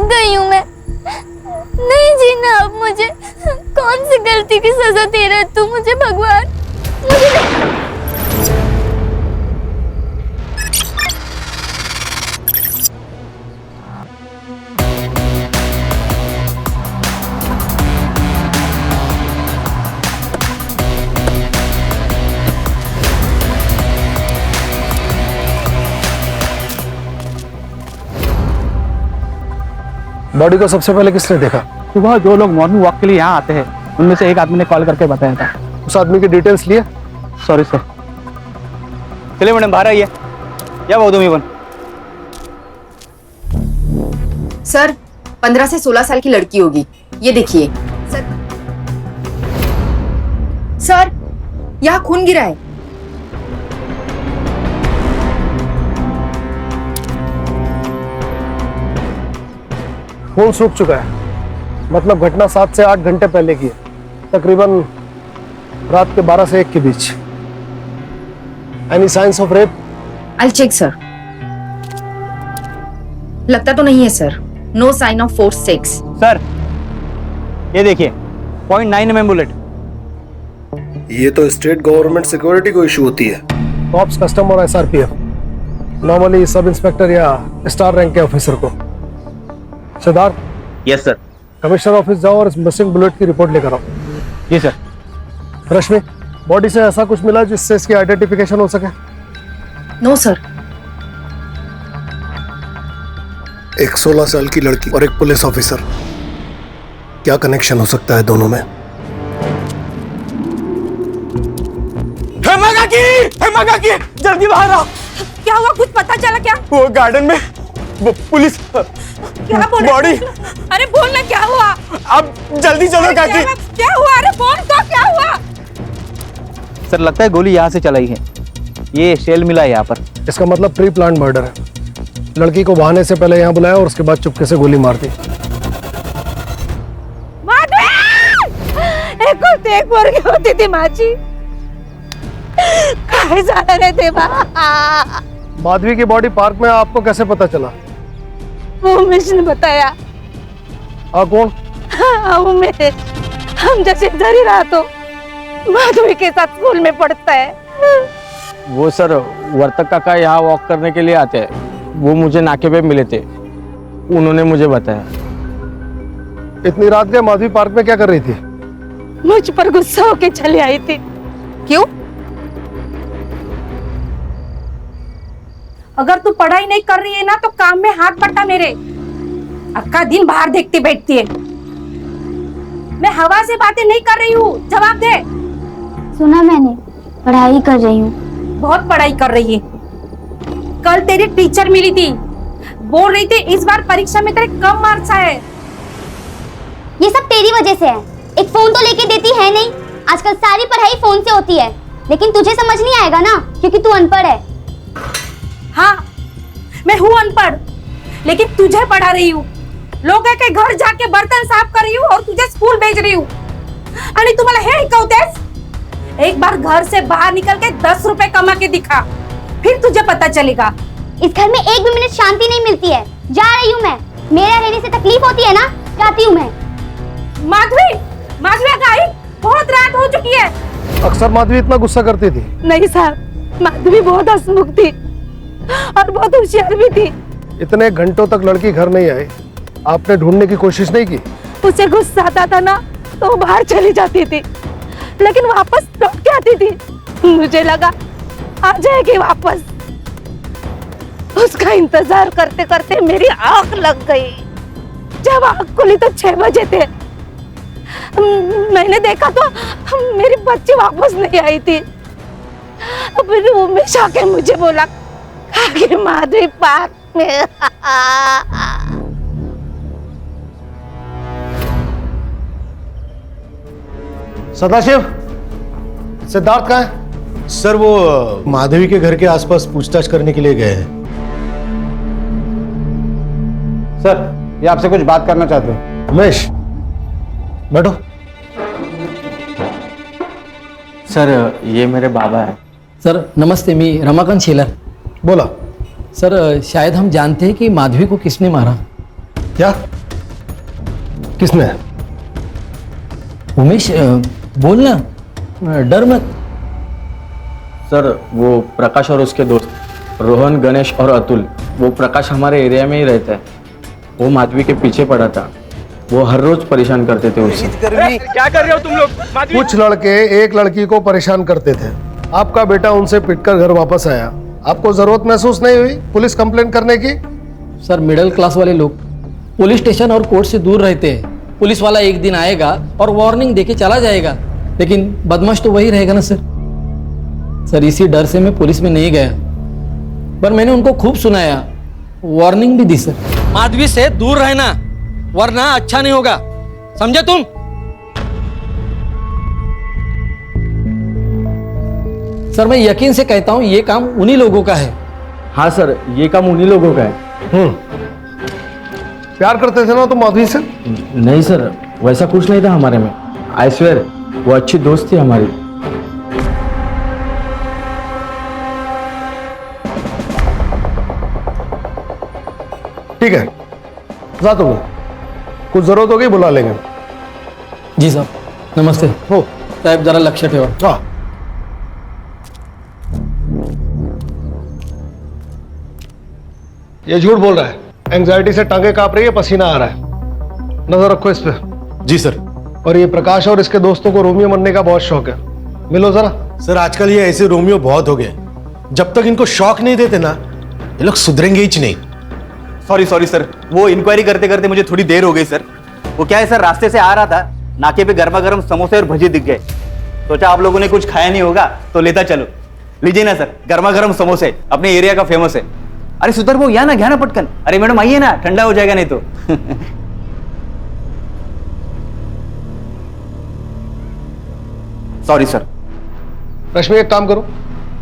थक गई हूँ मैं, नहीं जीना अब मुझे। कौन सी गलती की सजा दे रहे तू मुझे भगवान, मुझे बॉडी को सबसे पहले किसने देखा? सुबह जो लोग मॉर्निंग वॉक के लिए यहाँ आते हैं उनमें से एक आदमी ने कॉल करके बताया था। उस आदमी की डिटेल्स लिए? Sorry sir. चलिए मैडम बाहर आइए। क्या बहुत उम्मीद सर 15 से 16 साल की लड़की होगी, ये देखिए। सर यहाँ खून गिरा है। खून सूख चुका है, मतलब घटना 7 से 8 घंटे पहले की है, तकरीबन रात के 12 से 1 के बीच। Any signs of rape? I check sir. लगता तो नहीं है sir, no sign of forced sex. Sir ये देखिए 0.9 mm बुलेट। ये तो स्टेट गवर्नमेंट सिक्योरिटी को इशू होती है। कॉप्स, कस्टम और SRPF, नॉर्मली सब इंस्पेक्टर या स्टार रैंक के ऑफिसर को। Siddharth, yes sir. Commissioner office जाओ और इस मिसिंग बुलेट की रिपोर्ट लेकर आओ। जी सर। रश्मि, बॉडी से ऐसा कुछ मिला जिससे इसकी आइडेंटिफिकेशन हो सके? No sir. एक 16 साल की लड़की और एक पुलिस ऑफिसर, क्या कनेक्शन हो सकता है दोनों में? हेमा काकी, जल्दी बाहर आओ। क्या हुआ, कुछ पता चला क्या? वो गार्डन में पुलिस क्या बोल बॉडी। अरे बोल ना क्या हुआ? अब जल्दी चलो काकी। क्या हुआ? अरे बोल तो क्या हुआ? सर लगता है गोली यहाँ से चलाई है, ये शेल मिला है यहाँ पर। इसका मतलब प्री प्लान मर्डर है। लड़की को बहाने से पहले यहाँ बुलाया और उसके बाद चुपके से गोली मार दी। एक मुर्गी होती थी माची, कहे जाने रे देवा। माधवी की बॉडी पार्क में आपको कैसे पता चला? उमेश ने बताया। कौन? उमेश, हम जैसे इधर ही रहा तो माधवी के साथ स्कूल में पढ़ता है। वो सर वर्तक काका यहाँ वॉक करने के लिए आते हैं, वो मुझे नाके पे मिले थे, उन्होंने मुझे बताया। इतनी रात के माधवी पार्क में क्या कर रही थी? मुझ पर गुस्सा होके चली आई थी। क्यों? अगर तू पढ़ाई नहीं कर रही है ना तो काम में हाथ बटा मेरे। अक्का दिन बाहर देखती बैठती है। मैं हवा से बातें नहीं कर रही हूँ, जवाब दे। सुना मैंने, पढ़ाई कर रही हूँ। बहुत पढ़ाई कर रही है। कल तेरी टीचर मिली थी, बोल रही थी इस बार परीक्षा में तेरे कम मार्क्स आए। ये सब तेरी वजह से है। एक फोन तो लेके देती है नहीं। आजकल सारी पढ़ाई फोन से होती है, लेकिन तुझे समझ नहीं आएगा ना, क्योंकि तू अनपढ़ है। हाँ मैं हूँ अनपढ़, लेकिन तुझे पढ़ा रही हूँ। लोगों के घर जाके बर्तन साफ कर रही हूँ और तुझे स्कूल भेज रही हूँ। आणि तुम्हाला हे शिकवतेस? एक बार घर से बाहर निकल के 10 रुपए कमा के दिखा, फिर तुझे पता चलेगा। इस घर में एक भी मिनट शांति नहीं मिलती है। जा रही हूँ मैं। मेरा रहने से तकलीफ होती है ना, जाती हूँ मैं। माधवी, माधवी आई, बहुत रात हो चुकी है। अक्सर माधवी इतना गुस्सा करती थी? नहीं साहब, माधवी बहुत हंसमुख थी और बहुत होशियार भी थी। इतने घंटों तक लड़की घर नहीं आई, आपने ढूंढने की कोशिश नहीं की? उसे गुस्सा आता था ना तो वो बाहर चली जाती थी, लेकिन वापस लौट के आती थी। मुझे लगा आ जाएगी वापस। उसका इंतजार करते करते मेरी आंख लग गई। जब आंख खुली तो 6 बजे थे। मैंने देखा तो मेरी बच्ची वापस नहीं आई थी। फिर उमेश आके मुझे बोला कि माधवी पार्क में। सदाशिव, सिद्धार्थ कहाँ है? सर वो माधवी के घर के आसपास पूछताछ करने के लिए गए हैं। सर ये आपसे कुछ बात करना चाहते हैं। उमेश, बैठो। सर ये मेरे बाबा है। सर नमस्ते, मी रमाकांत शेलर। बोला। सर शायद हम जानते हैं कि माधवी को किसने मारा। क्या? किसने? उमेश बोल ना, डर मत। सर वो प्रकाश और उसके दोस्त रोहन, गणेश और अतुल, वो प्रकाश हमारे एरिया में ही रहता है। वो माधवी के पीछे पड़ा था, वो हर रोज परेशान करते थे उसे। क्या कर रहे हो तुम लोग? कुछ लड़के एक लड़की को परेशान करते थे। आपका बेटा उनसे पिटकर घर वापस आया। आपको जरूरत महसूस नहीं हुई पुलिस कंप्लेंट करने की? सर मिडिल क्लास वाले लोग पुलिस स्टेशन और कोर्ट से दूर रहते हैं। पुलिस वाला एक दिन आएगा और वार्निंग देके चला जाएगा, लेकिन बदमाश तो वही रहेगा ना सर। सर इसी डर से मैं पुलिस में नहीं गया, पर मैंने उनको खूब सुनाया, वार्निंग भी दी सर। माधवी से दूर रहना, वरना अच्छा नहीं होगा, समझे तुम? सर मैं यकीन से कहता हूं ये काम उन्हीं लोगों का है। हाँ सर, ये काम उन्हीं लोगों का है। प्यार करते थे ना तुम माधवी से? नहीं सर, वैसा कुछ नहीं था हमारे में। आई स्वेयर, वो अच्छी दोस्त थी हमारी। ठीक है, जा तुम, कुछ जरूरत होगी बुला लेंगे। जी साहब, नमस्ते। हो साहब जरा लक्ष्य ठेवा। हाँ, ये झूठ बोल रहा है। एंजाइटी से टांगे कांप रही है, पसीना आ रहा है। नजर रखो इस पे। जी सर। और ये प्रकाश और इसके दोस्तों को रोमियो बनने का बहुत शौक है। मिलो जरा। सर आजकल ये ऐसे रोमियो बहुत हो गए, जब तक इनको शौक नहीं देते ना, ये लोग सुधरेंगे ही नहीं। सॉरी सर, वो इंक्वायरी करते करते मुझे थोड़ी देर हो गई सर। वो क्या है सर, रास्ते से आ रहा था, नाके पे गर्मा गर्म समोसे और भजी दिख गए। सोचा आप लोगों ने कुछ खाया नहीं होगा तो लेता चलो। लीजिए ना सर, गर्मा गर्म समोसे, अपने एरिया का फेमस है। अरे सुधर वो, यहाँ ना घ्या ना पटकन। अरे मैडम आइए ना, ठंडा हो जाएगा नहीं तो। Sorry sir. रश्मि एक काम करो,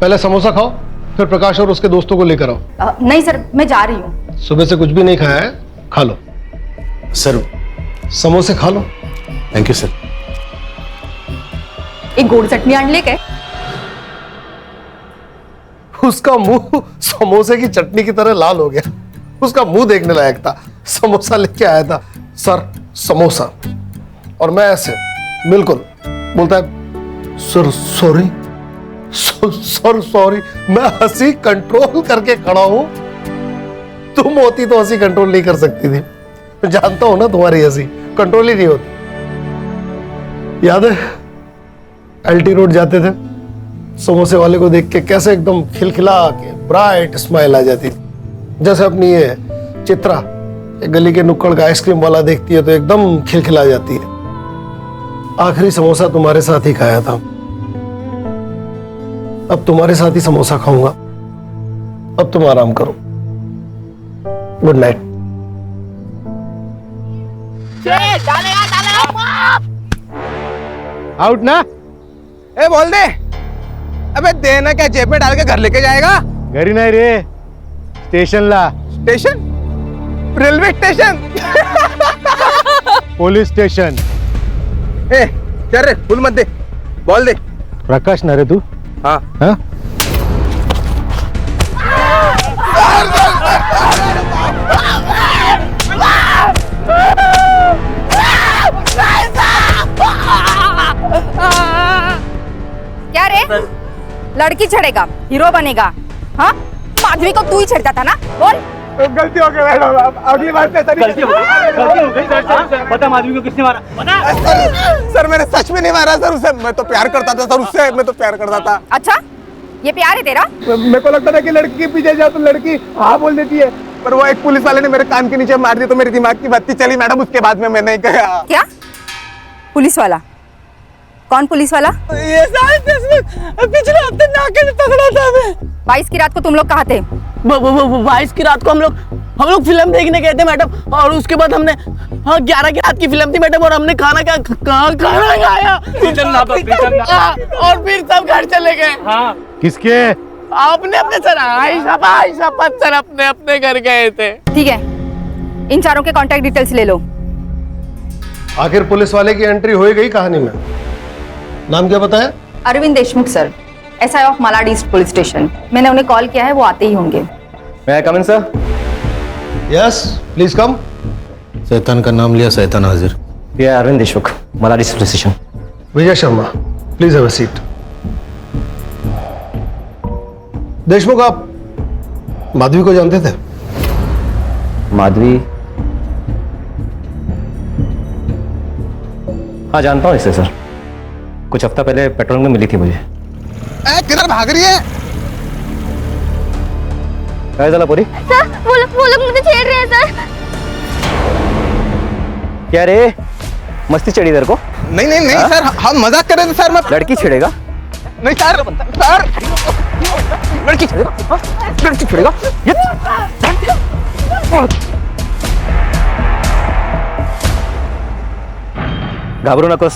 पहले समोसा खाओ, फिर प्रकाश और उसके दोस्तों को लेकर आओ। नहीं सर, मैं जा रही हूँ। सुबह से कुछ भी नहीं खाया है, खा लो। सर समोसे खा लो। Thank you sir. एक गोड चटनी आणली काय? उसका मुंह समोसे की चटनी की तरह लाल हो गया। उसका मुंह देखने लायक था। समोसा लेके आया था, सर समोसा, और मैं ऐसे बिल्कुल बोलता है सर सॉरी, सर सॉरी। मैं हंसी कंट्रोल करके खड़ा हूं। तुम होती तो हंसी कंट्रोल नहीं कर सकती थी। जानता हूं ना, तुम्हारी हंसी कंट्रोल ही नहीं होती। याद है एलटी रोड जाते थे, समोसे वाले को देख के कैसे एकदम खिलखिला के ब्राइट स्माइल आ जाती थी। जैसे अपनी ये चित्रा गली के नुक्कड़ का आइसक्रीम वाला देखती है तो एकदम खिलखिला जाती है। आखिरी समोसा तुम्हारे साथ ही खाया था, अब तुम्हारे साथ ही समोसा खाऊंगा। अब तुम आराम करो। Good night. आउट ना? ए बोल दे। अबे देना क्या, जेब में डाल के घर लेके जाएगा? घरी नाही रे, स्टेशनला। Station? Railway station? Police station. ए चल रे, फुल मत दे, बॉल दे। प्रकाश ना रे तू? हाँ हाँ? क्या रे, लड़की छेड़ेगा, हीरो बनेगा? हाँ, माधवी को तू ही छेड़ता था ना, बोल। गलती हो गई मैडम, अगली बार से गलती हो गई सर। पता माधवी को किसने मारा? सर मैंने सच में नहीं मारा सर उसे, मैं तो प्यार करता था सर उससे, मैं तो प्यार करता था। अच्छा, ये प्यार है तेरा? मेरे को लगता था कि लड़की के पीछे जाओ तो लड़की हाँ बोल देती है, पर वो एक पुलिस वाले ने मेरे कान के नीचे मार दी तो मेरे दिमाग की बत्ती चली मैडम। उसके बाद में मैं नहीं गया। क्या पुलिस वाला? कौन पुलिस वाला? ये पिछले हफ्ते नाके में पकड़ा था मैं। 22 की रात को तुम लोग कहाँ थे? 22 की रात को हम लोग फिल्म देखने गए थे मैडम, और उसके बाद हमने 11 की रात की फिल्म थी मैडम, और हमने खाना खाया और फिर सब घर चले गए। हाँ। किसके? आपने अपने सर आयशा सर अपने घर गए थे। ठीक है, इन चारों के कांटेक्ट डिटेल्स ले लो। आखिर पुलिस वाले की एंट्री हो ही गई कहानी में। नाम क्या बताया? Arvind Deshmukh sir, SI of Malad east police station. मैंने उन्हें कॉल किया है, वो आते ही होंगे। May come in sir? Yes please come. शैतान का नाम लिया, शैतान हाजिर। ये Arvind Deshmukh, Malad station. Vijay Sharma, please have a seat. Deshmukh, आप माधवी को जानते थे? माधवी? हाँ, जानता हूँ इसे सर। कुछ हफ्ता पहले पेट्रोल में मिली थी मुझे। किधर भाग रही है? क्या है पुरी? सर वो लोग मुझे छेड़ रहे हैं सर। क्या रे, मस्ती चढ़ी तेरे को? नहीं नहीं नहीं सर, हम मजाक कर रहे थे सर। मैं लड़की छेड़ेगा? नहीं सर, सर लड़की छेड़ेगा? हाँ? लड़की छेड़ेगा? घाबरू नकोस,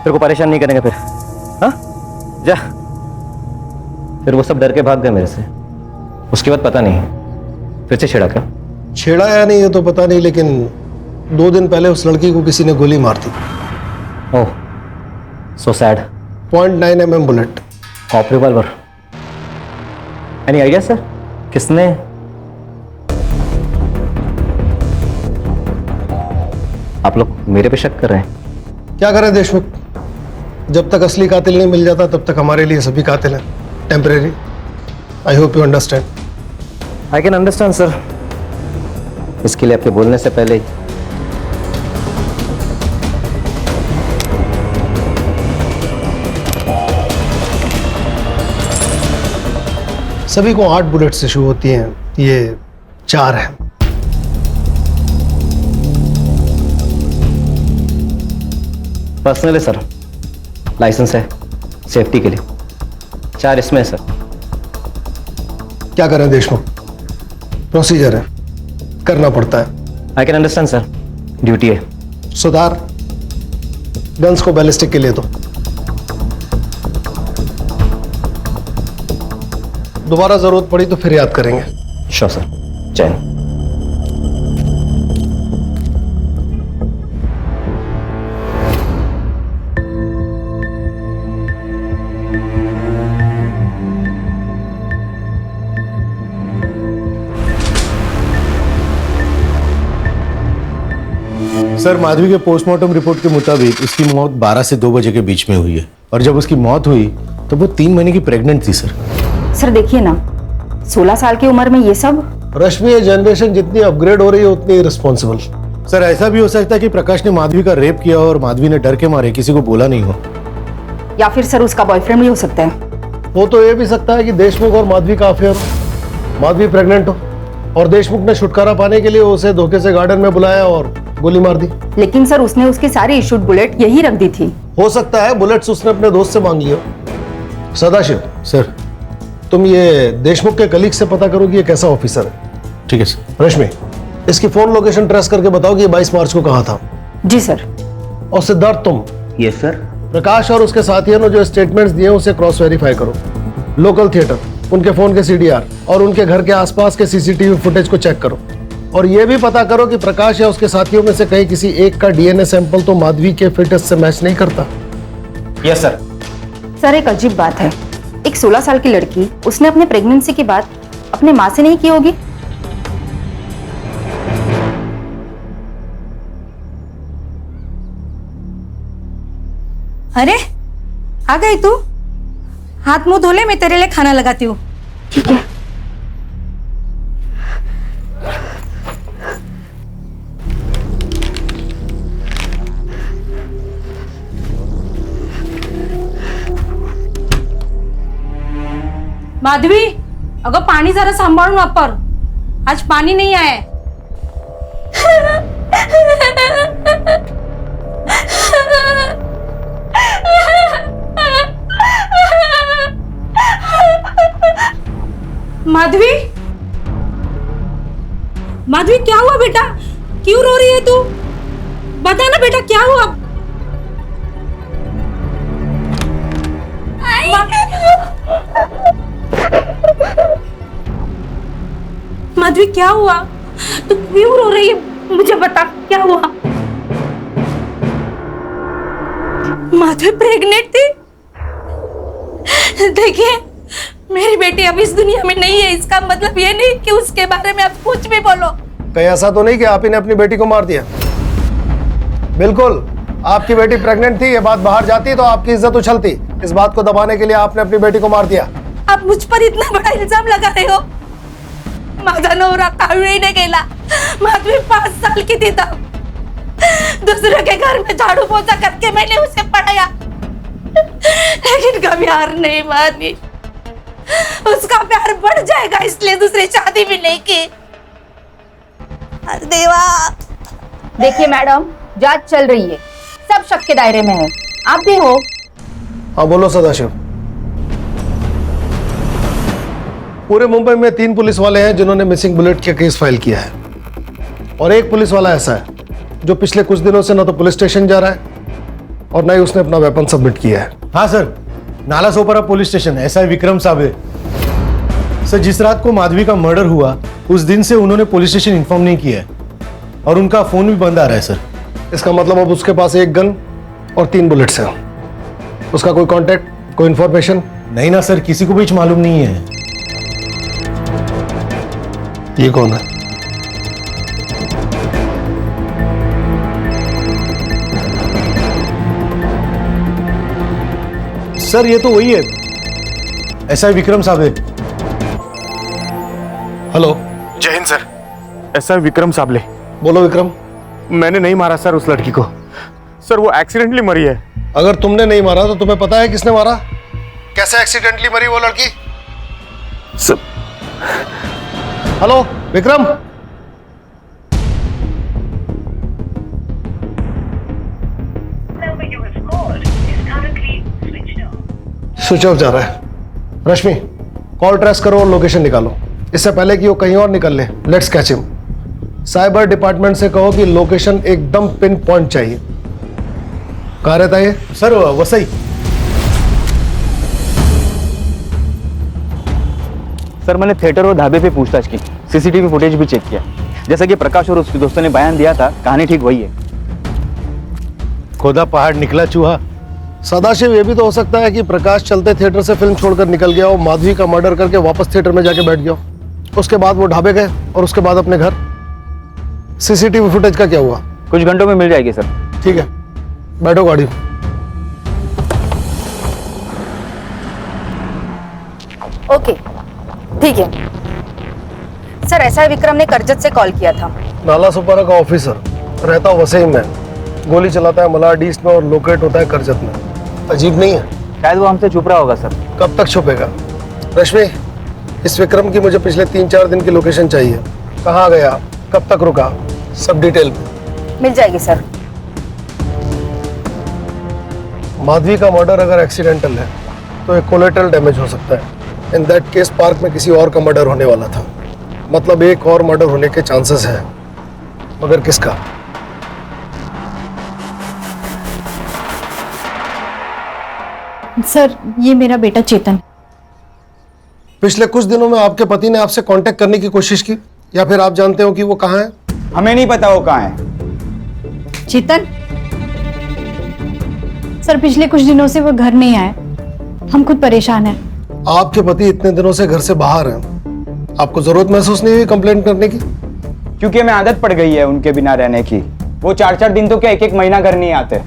तेरे को परेशान नहीं करेंगे फिर। हाँ, जा। फिर वो सब डर के भाग गए मेरे से। उसके बाद पता नहीं फिर से छेड़ा क्या? छेड़ा या नहीं ये तो पता नहीं, लेकिन 2 दिन पहले उस लड़की को किसी ने गोली मार दी। Oh, so sad. 0.9 mm bullet. Cop revolver? Any idea sir, किसने? आप लोग मेरे पे शक कर रहे हैं? क्या करें देशमुख, जब तक असली कातिल नहीं मिल जाता तब तक हमारे लिए सभी कातिल हैं temporary. I hope you understand. I can understand sir. इसके लिए आपके बोलने से पहले ही सभी को 8 बुलेट से शुरू होती हैं, ये 4 हैं। पर्सनल है सर, लाइसेंस है सेफ्टी के लिए। 4 इसमें है सर। क्या करें देशमुख, प्रोसीजर है, करना पड़ता है। I can understand sir, duty है। सुधार, गन्स को बैलिस्टिक के लिए दो। दोबारा जरूरत पड़ी तो फिर याद करेंगे। श्योर सर, जय हिंद। सर, माधवी के पोस्टमार्टम रिपोर्ट के मुताबिक उसकी मौत 12 से 2 बजे के बीच में हुई है, और जब उसकी मौत हुई तो वो 3 महीने की प्रेग्नेंट थी। सर देखिए ना, 16 साल की उम्र में ये सब। रश्मि, ये जनरेशन जितनी अपग्रेड हो रही है उतनी रिस्पॉन्सिबल। सर, ऐसा भी हो सकता है कि प्रकाश ने माधवी का रेप किया और माधवी ने डर के मारे किसी को बोला नहीं हो। या फिर सर उसका बॉयफ्रेंड भी हो सकता है। वो तो ये भी सकता है कि देशमुख और माधवी का अफेयर हो, माधवी प्रेग्नेंट हो और देशमुख ने छुटकारा पाने के लिए उसे धोखे से गार्डन में बुलाया और गोली मार दी। लेकिन सर उसने उसकी सारी इशूड बुलेट यही रख दी थी। हो सकता है बुलेट्स उसने अपने दोस्त से मांगी हो। सदाशिव सर, तुम ये देशमुख के कलीग से पता करो कि ये कैसा ऑफिसर है। ठीक है सर। रश्मि, इसकी फोन लोकेशन ट्रेस करके बताओ कि ये 22 मार्च को कहाँ था। जी सर। और सिद्धार्थ, तुम यस सर। प्रकाश और उसके साथियों ने जो स्टेटमेंट्स दिए उसे क्रॉस वेरीफाई करो। लोकल थिएटर, उनके फोन के सीडीआर और उनके घर के आसपास के सीसीटीवी फुटेज को चेक करो। और ये भी पता करो कि प्रकाश या उसके साथियों में से कहीं किसी एक का डीएनए सैंपल तो माधवी के फिटनेस से मैच नहीं करता। Yes sir. सर एक अजीब बात है, एक 16 साल की लड़की, उसने अपने प्रेगनेंसी की बात अपने माँ से नहीं की होगी। अरे आ गई तू, हाथ मुंह धो ले, मैं तेरे लिए खाना लगाती हूँ। ठीक है। माधवी, अगं पाणी जरा सांभाळून वापर, आज पाणी नाही आहे। माधवी, माधवी क्या हुआ बेटा, क्यों रो रही है तू? बता ना बेटा क्या हुआ? माधवी क्या हुआ, तू क्यों रो रही है? मुझे बता क्या हुआ? माधवी प्रेग्नेंट थी। देखिए मेरी बेटी अब इस दुनिया में नहीं है, इसका मतलब ये नहीं कि उसके बारे में आप कुछ भी बोलो। कहीं ऐसा तो नहीं कि आप ही ने अपनी बेटी को मार दिया? बिल्कुल, आपकी बेटी प्रेग्नेंट थी, ये बात बाहर जाती तो आपकी इज्जत उछलती। इस बात को दबाने के लिए आपने अपनी बेटी को मार दिया। आप मुझ पर इतना बड़ा इल्जाम लगा रहे हो? माझा नवरा काविळीने गेला, माधवी 5 साल की थी तब। दूसरे के घर में झाड़ू पोछा करके मैंने उसे पढ़ाया, लेकिन कभी हार नहीं मानी। उसका प्यार बढ़ जाएगा इसलिए दूसरी शादी भी नहीं की। अरे देवा। देखिए मैडम, जांच चल रही है, सब शक के दायरे में है, आप भी हो। हाँ बोलो सदाशिव। पूरे मुंबई में 3 पुलिस वाले हैं जिन्होंने मिसिंग बुलेट का केस फाइल किया है, और एक पुलिस वाला ऐसा है जो पिछले कुछ दिनों से ना तो पुलिस स्टेशन जा रहा है और ना ही उसने अपना वेपन सबमिट किया है। हाँ sir, Nala Sopara police station SI Vikram Sable. Sir, जिस रात को माधवी का मर्डर हुआ उस दिन से उन्होंने पुलिस स्टेशन इन्फॉर्म नहीं किया है और उनका फोन भी बंद आ रहा है सर। इसका मतलब अब उसके पास 1 गन और 3 बुलेट्स हैं। उसका कोई कांटेक्ट, कोई इंफॉर्मेशन? नहीं ना सर, किसी को भी मालूम नहीं है। ये कौन है? सर ये तो वही है, एसआई विक्रम साबले। हेलो। जय हिंद सर, एसआई विक्रम साबले। बोलो विक्रम। मैंने नहीं मारा सर उस लड़की को। सर वो एक्सीडेंटली मरी है। अगर तुमने नहीं मारा तो तुम्हें पता है किसने मारा? कैसे एक्सीडेंटली मरी वो लड़की? Sir hello Vikram. Switch off जा रहा है। रश्मि, कॉल ट्रेस करो और लोकेशन निकालो, इससे पहले कि वो कहीं और निकल ले। Let's catch him. Cyber department से कहो कि लोकेशन एकदम पिन पॉइंट चाहिए। कहाँ रहता है ये? सर वसई। सर मैंने थिएटर और ढाबे पे पूछताछ की, सीसीटीवी फुटेज भी चेक किया। जैसा कि प्रकाश और उसके दोस्तों ने बयान दिया था, कहानी ठीक वही है। खोदा पहाड़ निकला चूहा। सदाशिव, ये भी तो हो सकता है कि प्रकाश चलते थिएटर से फिल्म छोड़कर निकल गया और माधवी का मर्डर करके वापस थिएटर में जाके बैठ गया। उसके बाद वो ढाबे गए और उसके बाद अपने घर। सीसीटीवी फुटेज का क्या हुआ? कुछ घंटों में मिल जाएगी सर। ठीक है, बैठो गाड़ी। ओके, ठीक है। सर, एसआई विक्रम ने करजत से कॉल किया था। नाला सुपारा का ऑफिसर, रहता वसई में, गोली चलाता है मलाड ईस्ट में और लोकेट होता है करजत में। अजीब नहीं है? शायद वो हमसे छुप रहा होगा सर। कब तक छुपेगा? रश्मि, इस विक्रम की मुझे पिछले 3-4 दिन की लोकेशन चाहिए। कहाँ गया, कब तक रुका, सब डिटेल में। मिल जाएगी सर। माधवी का मर्डर अगर एक्सीडेंटल है तो एक कोलेटरल डैमेज हो सकता है। इन दैट केस पार्क में किसी और का मर्डर होने वाला था, मतलब एक और मर्डर होने के चांसेस है, मगर किसका? सर, ये मेरा बेटा चेतन। पिछले कुछ दिनों में आपके पति ने आपसे कांटेक्ट करने की कोशिश की, या फिर आप जानते हो कि वो कहाँ है? हमें नहीं पता वो कहाँ है। चेतन? सर, पिछले कुछ दिनों से वो घर नहीं आए, हम खुद परेशान हैं। आपके पति इतने दिनों से घर से बाहर हैं, आपको जरूरत महसूस नहीं हुई कंप्लेंट करने की? क्योंकि हमें आदत पड़ गई है उनके बिना रहने की। वो 4-4 दिन तो क्या 1-1 महीना घर नहीं आते।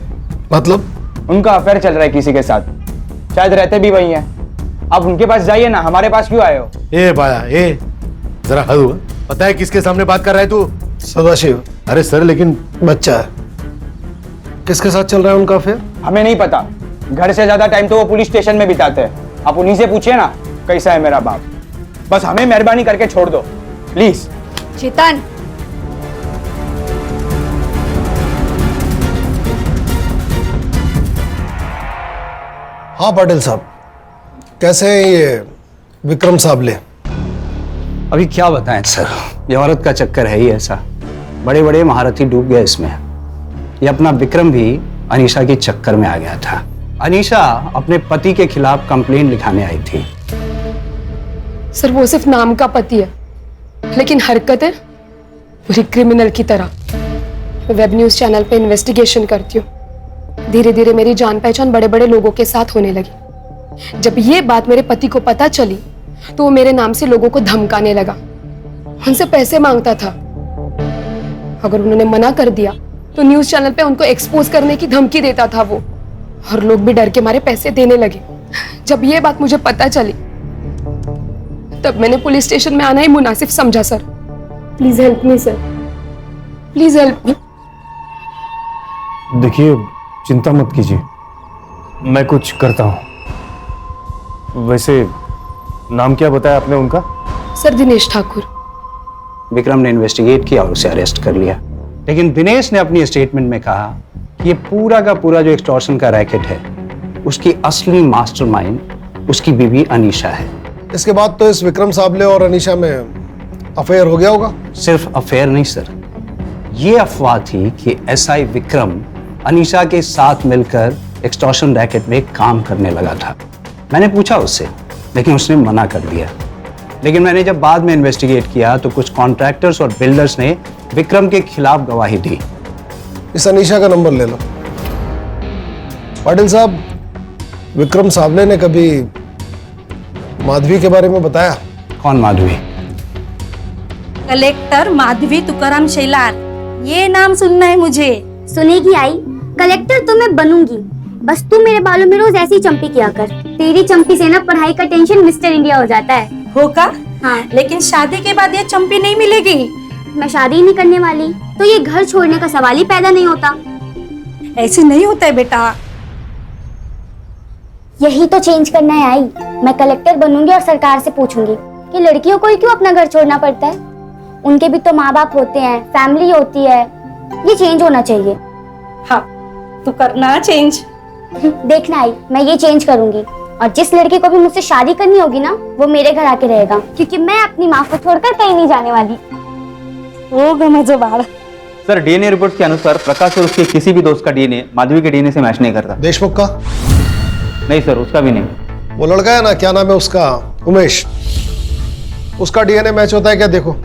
मतलब? उनका अफेयर चल रहा है किसी के साथ, शायद रहते भी वही हैं। आप उनके पास जाइए ना, हमारे पास क्यों आए हो? ए बाया, ए जरा हद हुआ। पता है किसके सामने बात कर रहा है तू? सदाशिव। अरे सर, लेकिन बच्चा है, किसके साथ चल रहा है उनका अफेयर? हमें नहीं पता। घर से ज्यादा टाइम तो वो पुलिस स्टेशन में बिताते हैं। आप उन्हीं से पूछिए ना कैसा है मेरा बाप। बस हमें मेहरबानी करके छोड़ दो प्लीज। चेतन, हाँ पाटिल साहब, कैसे हैं ये विक्रम साबले? अभी क्या बताएं सर, ये औरत का चक्कर है ही ऐसा। बड़े बड़े महारथी डूब गए इसमें। ये अपना विक्रम भी अनीशा के चक्कर में आ गया था। अनीशा अपने पति के खिलाफ कंप्लेंट लिखाने आई थी। सर, वो सिर्फ नाम का पति है, लेकिन हरकतें पूरी क्रिमिनल की तरह। मैं वेब न्यूज चैनल पे इन्वेस्टिगेशन करती हूँ। धीरे धीरे मेरी जान पहचान बड़े बड़े लोगों के साथ होने लगी। जब ये बात मेरे पति को पता चली तो वो मेरे नाम से लोगों को धमकाने लगा, उनसे पैसे मांगता था। अगर उन्होंने मना कर दिया तो न्यूज चैनल पे उनको एक्सपोज करने की धमकी देता था वो, और लोग भी डर के मारे पैसे देने लगे। जब ये बात मुझे पता चली तब मैंने पुलिस स्टेशन में आना ही मुनासिब समझा। Sir please help me sir, please help me. देखिए, चिंता मत कीजिए, मैं कुछ करता हूं। वैसे नाम क्या बताया आपने उनका? सर दिनेश ठाकुर। विक्रम ने इन्वेस्टिगेट किया और उसे अरेस्ट कर लिया, लेकिन दिनेश ने अपनी स्टेटमेंट में कहा कि ये पूरा का पूरा जो एक्सटॉर्शन का रैकेट है उसकी असली मास्टरमाइंड उसकी बीवी अनीशा है। इसके बाद तो इस विक्रम साबले और अनीशा में अफेयर हो गया होगा? सिर्फ अफेयर नहीं सर, ये अफवाह थी कि एसआई विक्रम अनीशा के साथ मिलकर एक्सटॉर्शन रैकेट में काम करने लगा था। मैंने पूछा उससे, लेकिन उसने मना कर दिया। लेकिन मैंने जब बाद में इन्वेस्टिगेट किया तो कुछ कॉन्ट्रैक्टर्स और बिल्डर्स ने विक्रम के खिलाफ गवाही दी। इस अनीशा का नंबर ले लो। पाटिल साहब, विक्रम साबले ने कभी माधवी के बारे में बताया? कौन माधवी? कलेक्टर माधवी तुकाराम शेलार, ये नाम सुनना है मुझे। सुनेगी आई, कलेक्टर तो मैं बनूंगी, बस तू मेरे बालों में रोज ऐसी चंपी किया कर। तेरी चंपी से ना पढ़ाई का टेंशन मिस्टर इंडिया हो जाता है। होगा? हाँ। लेकिन शादी के बाद ये चंपी नहीं मिलेगी। मैं शादी ही नहीं करने वाली, तो ये घर छोड़ने का सवाल ही पैदा नहीं होता। ऐसे नहीं होता है बेटा। यही तो चेंज करना है आई। मैं कलेक्टर बनूंगी और सरकार से पूछूंगी कि लड़कियों को ही क्यों अपना घर छोड़ना पड़ता है। उनके भी तो माँ बाप होते हैं, फैमिली होती है। ये चेंज होना चाहिए। हाँ, तू करना चेंज। देखना आई, मैं ये चेंज करूंगी, और जिस लड़की को भी मुझसे शादी करनी होगी ना, वो मेरे घर आके रहेगा, क्योंकि मैं अपनी माँ को छोड़कर कहीं नहीं जाने वाली। होगा मजे बाढ़। सर, डीएनए रिपोर्ट के अनुसार प्रकाश और उसके किसी भी दोस्त का डीएनए माधवी के डीएनए से मैच नहीं करता। देशमुख का? नहीं सर, उसका भी नहीं। वो लड़का है ना, क्या नाम है उसका, उमेश, उसका डीएनए मैच होता है क्या? देखो।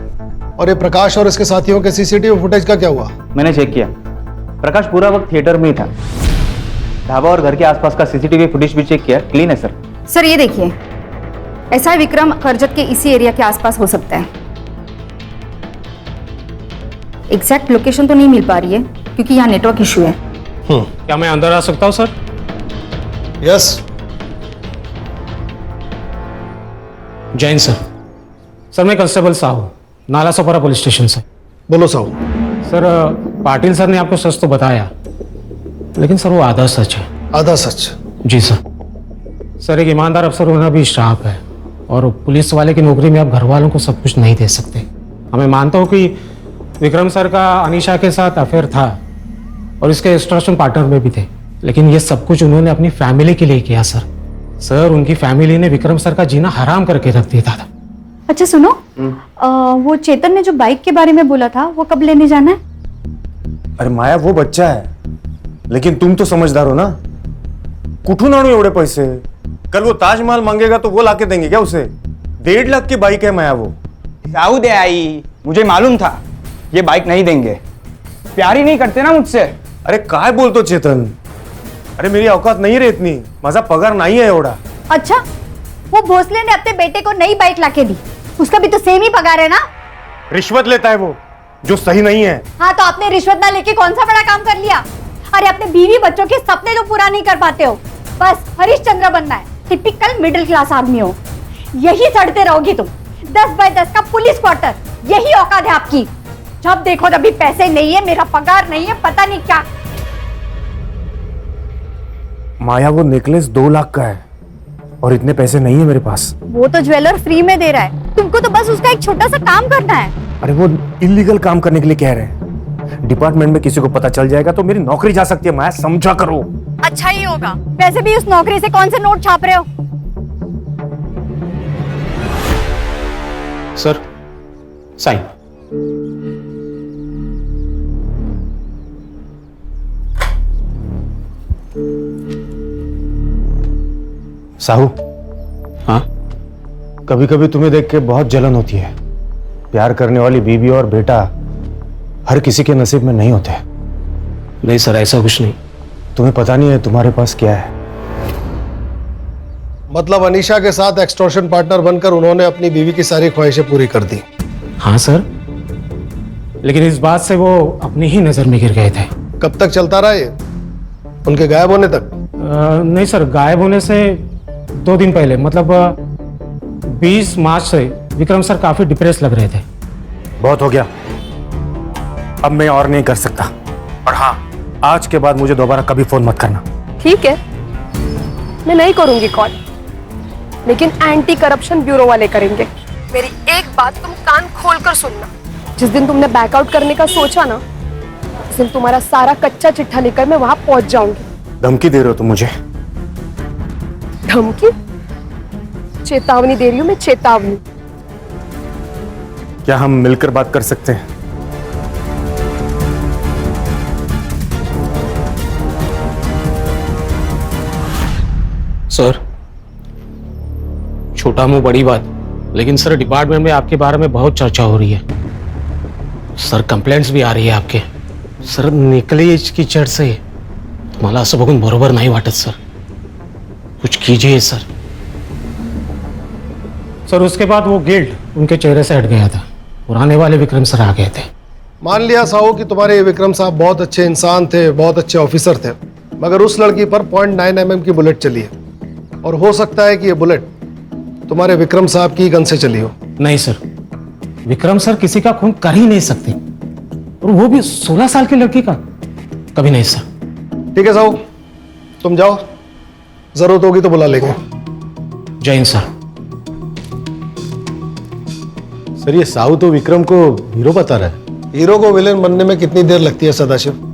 और ये प्रकाश और इसके साथियों के सीसीटीवी फुटेज का क्या हुआ? मैंने चेक किया, प्रकाश पूरा वक्त थिएटर में ही था। ढाबा और घर के आसपास का सीसीटीवी फुटेज भी चेक किया, क्लीन है सर। सर ये देखिए, एसआई विक्रम करजत के इसी एरिया के आसपास हो सकता है। एग्जैक्ट लोकेशन तो नहीं मिल पा रही है क्योंकि यहाँ नेटवर्क इशू है। क्या मैं अंदर आ सकता हूँ sir? Yes. Jain sir. Sir मैं constable Sahu, Nala Sopara police station से। बोलो साहू। सर पाटिल सर ने आपको सच तो बताया, लेकिन सर वो आधा सच है। आधा सच? जी सर। सर एक ईमानदार अफसर होना भी श्राप है, और पुलिस वाले की नौकरी में आप घर वालों को सब कुछ नहीं दे सकते। हमें मानता हूँ कि विक्रम सर का अनीशा के साथ अफेयर था और इसके एक्सटॉर्शन पार्टनर में भी थे, लेकिन ये सब कुछ उन्होंने अपनी फैमिली के लिए किया सर। सर उनकी फैमिली ने विक्रम सर का जीना हराम करके रख दिया था। अच्छा सुनो, वो चेतन ने जो बाइक के बारे में बोला था वो कब लेने जाना है? अरे माया, वो बच्चा है, लेकिन तुम तो समझदार हो ना। कुठून आणू एवढे पैसे? कल वो ताजमहल मांगेगा तो वो लाके देंगे क्या उसे? 1.5 लाख की बाइक है माया वो। साहू दे आई, मुझे मालूम था ये बाइक नहीं देंगे। प्यार ही नहीं करते ना मुझसे। अरे काय बोलतो चेतन? अरे मेरी औकात नहीं रे इतनी, माझा पगार नहीं है एवढा। अच्छा, वो भोसले ने अपने बेटे को नई बाइक लाके दी, उसका भी तो सेम ही पगार है ना? रिश्वत लेता है वो, जो सही नहीं है। हाँ तो आपने रिश्वत ना लेके कौन सा बड़ा काम कर लिया? अरे अपने बीवी बच्चों के सपने तो पूरा नहीं कर पाते हो, बस हरिश्चंद्र बनना है। टिपिकल मिडिल क्लास आदमी हो, यही सड़ते रहोगी तुम। 10 बाय 10 का पुलिस क्वार्टर, यही औकात है आपकी। जब देखो तभी पैसे नहीं है, मेरा पगार नहीं है, पता नहीं क्या। माया वो नेकलेस 2 लाख का है और इतने पैसे नहीं है मेरे पास। वो तो ज्वेलर फ्री में दे रहा है, तुमको तो बस उसका एक छोटा सा काम करना है। अरे वो इलीगल काम करने के लिए कह रहे हैं। डिपार्टमेंट में किसी को पता चल जाएगा तो मेरी नौकरी जा सकती है। माया समझा करो। अच्छा ही होगा, वैसे भी उस नौकरी से कौन से नोट छाप रहे हो? Sir sign. साहू। हाँ? कभी कभी तुम्हें देख के बहुत जलन होती है। प्यार करने वाली बीवी और बेटा हर किसी के नसीब में नहीं होते। नहीं सर, ऐसा कुछ नहीं। तुम्हें पता नहीं है तुम्हारे पास क्या है। मतलब अनीशा के साथ एक्सटॉर्शन पार्टनर बनकर उन्होंने अपनी बीवी की सारी ख्वाहिशें पूरी कर दी। हाँ सर, लेकिन इस बात से वो अपनी ही नजर में गिर गए थे। कब तक चलता रहा ये, उनके गायब होने तक? नहीं सर, गायब होने से 2 दिन पहले, मतलब 20 मार्च से विक्रम सर काफी डिप्रेस लग रहे थे। बहुत हो गया, अब मैं और नहीं कर सकता। और हाँ, आज के बाद मुझे दोबारा कभी फोन मत करना। ठीक है, मैं नहीं करूंगी कॉल, लेकिन एंटी करप्शन ब्यूरो वाले करेंगे। मेरी एक बात तुम कान खोलकर सुनना, जिस दिन तुमने बैकआउट करने का सोचा ना, उस दिन तुम्हारा सारा कच्चा चिट्ठा लेकर मैं वहां पहुंच जाऊंगी। धमकी दे रहे हो तुम मुझे? धमकी? चेतावनी दे रही हूं मैं, चेतावनी। क्या हम मिलकर बात कर सकते हैं? सर, छोटा मुंह बड़ी बात, लेकिन सर डिपार्टमेंट में आपके बारे में बहुत चर्चा हो रही है सर। कंप्लेंट्स भी आ रही है आपके सर। निकलेज की चढ़ से मला असं बघून बरोबर नाही वाटत सर, कुछ कीजिए सर। सर उसके बाद वो गिल्ट उनके चेहरे से हट गया था, पुराने वाले विक्रम सर आ गए थे। मान लिया साहू कि तुम्हारे ये विक्रम साहब बहुत अच्छे इंसान थे, बहुत अच्छे ऑफिसर थे, मगर उस लड़की पर 0.9 mm की बुलेट चली है, और हो सकता है कि ये बुलेट तुम्हारे विक्रम साहब की गन से चली हो। नहीं सर, विक्रम सर किसी का खून कर ही नहीं सकते, और वो भी 16 साल की लड़की का, कभी नहीं सर। ठीक है साहू, तुम जाओ, जरूरत होगी तो बुला लेंगे। जय हिंद सर। सर ये साहू तो विक्रम को हीरो बता रहा है। हीरो को विलेन बनने में कितनी देर लगती है सदाशिव?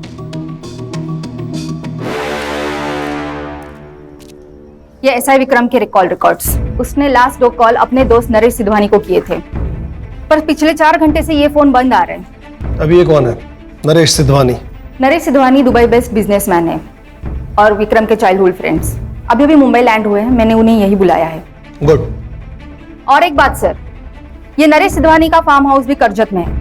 ये एसआई विक्रम के कॉल रिकॉर्ड्स। उसने लास्ट 2 कॉल अपने दोस्त नरेश सिधवानी को किए थे, पर पिछले 4 घंटे से ये फोन बंद आ रहे हैं। अभी ये कौन है? Naresh Sidhwani? Naresh Sidhwani Dubai based businessman है और विक्रम के चाइल्डहुड फ्रेंड्स अभी अभी मुंबई लैंड हुए हैं, मैंने उन्हें यही बुलाया है। गुड। और एक बात सर, ये नरेश सिधवानी का फार्म हाउस भी करजत में है।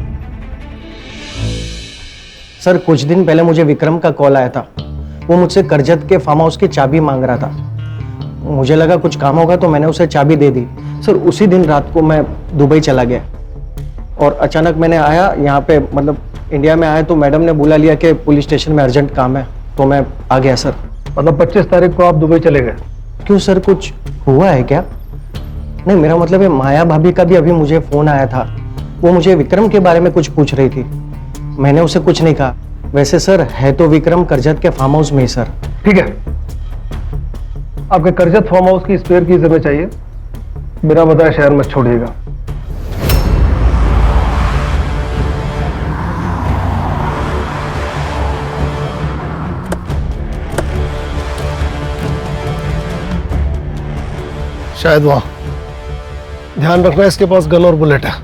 सर कुछ दिन पहले मुझे विक्रम का कॉल आया था, वो मुझसे करजत के फार्म हाउस की चाबी मांग रहा था। मुझे लगा कुछ काम होगा तो मैंने उसे चाबी दे दी। सर उसी दिन रात को मैं दुबई चला गया, और अचानक मैंने आया यहाँ पे, मतलब इंडिया में आया तो मैडम ने बुला लिया कि पुलिस स्टेशन में अर्जेंट काम है, तो मैं आ गया सर। मतलब 25 तारीख को आप दुबई चले गए? क्यों सर, कुछ हुआ है क्या? नहीं, मेरा मतलब है माया भाभी का भी अभी मुझे फोन आया था, वो मुझे विक्रम के बारे में कुछ पूछ रही थी, मैंने उसे कुछ नहीं कहा। वैसे सर है तो विक्रम करजत के फार्म हाउस में ही सर। ठीक है, आपके करजत फार्म हाउस की स्पेयर की जरूरत चाहिए, बिना बताए शहर मत छोड़िएगा। शायद वहां, ध्यान रखना इसके पास गन और बुलेट है।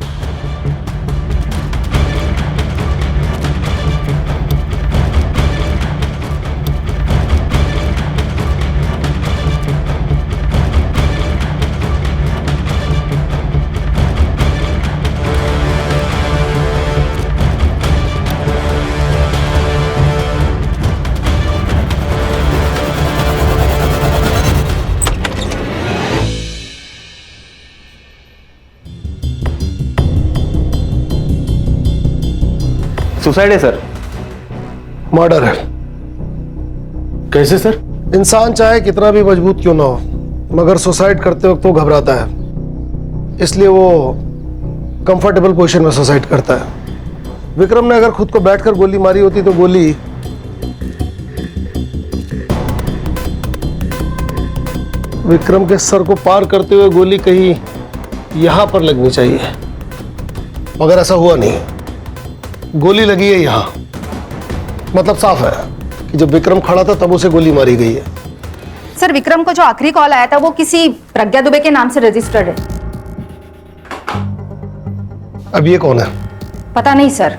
सुसाइड है सर। मर्डर है। कैसे सर? इंसान चाहे कितना भी मजबूत क्यों ना हो, मगर सुसाइड करते वक्त वो घबराता है, इसलिए वो कंफर्टेबल पोजीशन में सुसाइड करता है। विक्रम ने अगर खुद को बैठकर गोली मारी होती तो गोली विक्रम के सर को पार करते हुए गोली कहीं यहां पर लगनी चाहिए, मगर ऐसा हुआ नहीं, गोली लगी है यहां। मतलब साफ है कि जब विक्रम खड़ा था तब उसे गोली मारी गई है। सर विक्रम को जो आखिरी कॉल आया था वो किसी प्रज्ञा दुबे के नाम से रजिस्टर्ड है। अब ये कौन है? पता नहीं सर,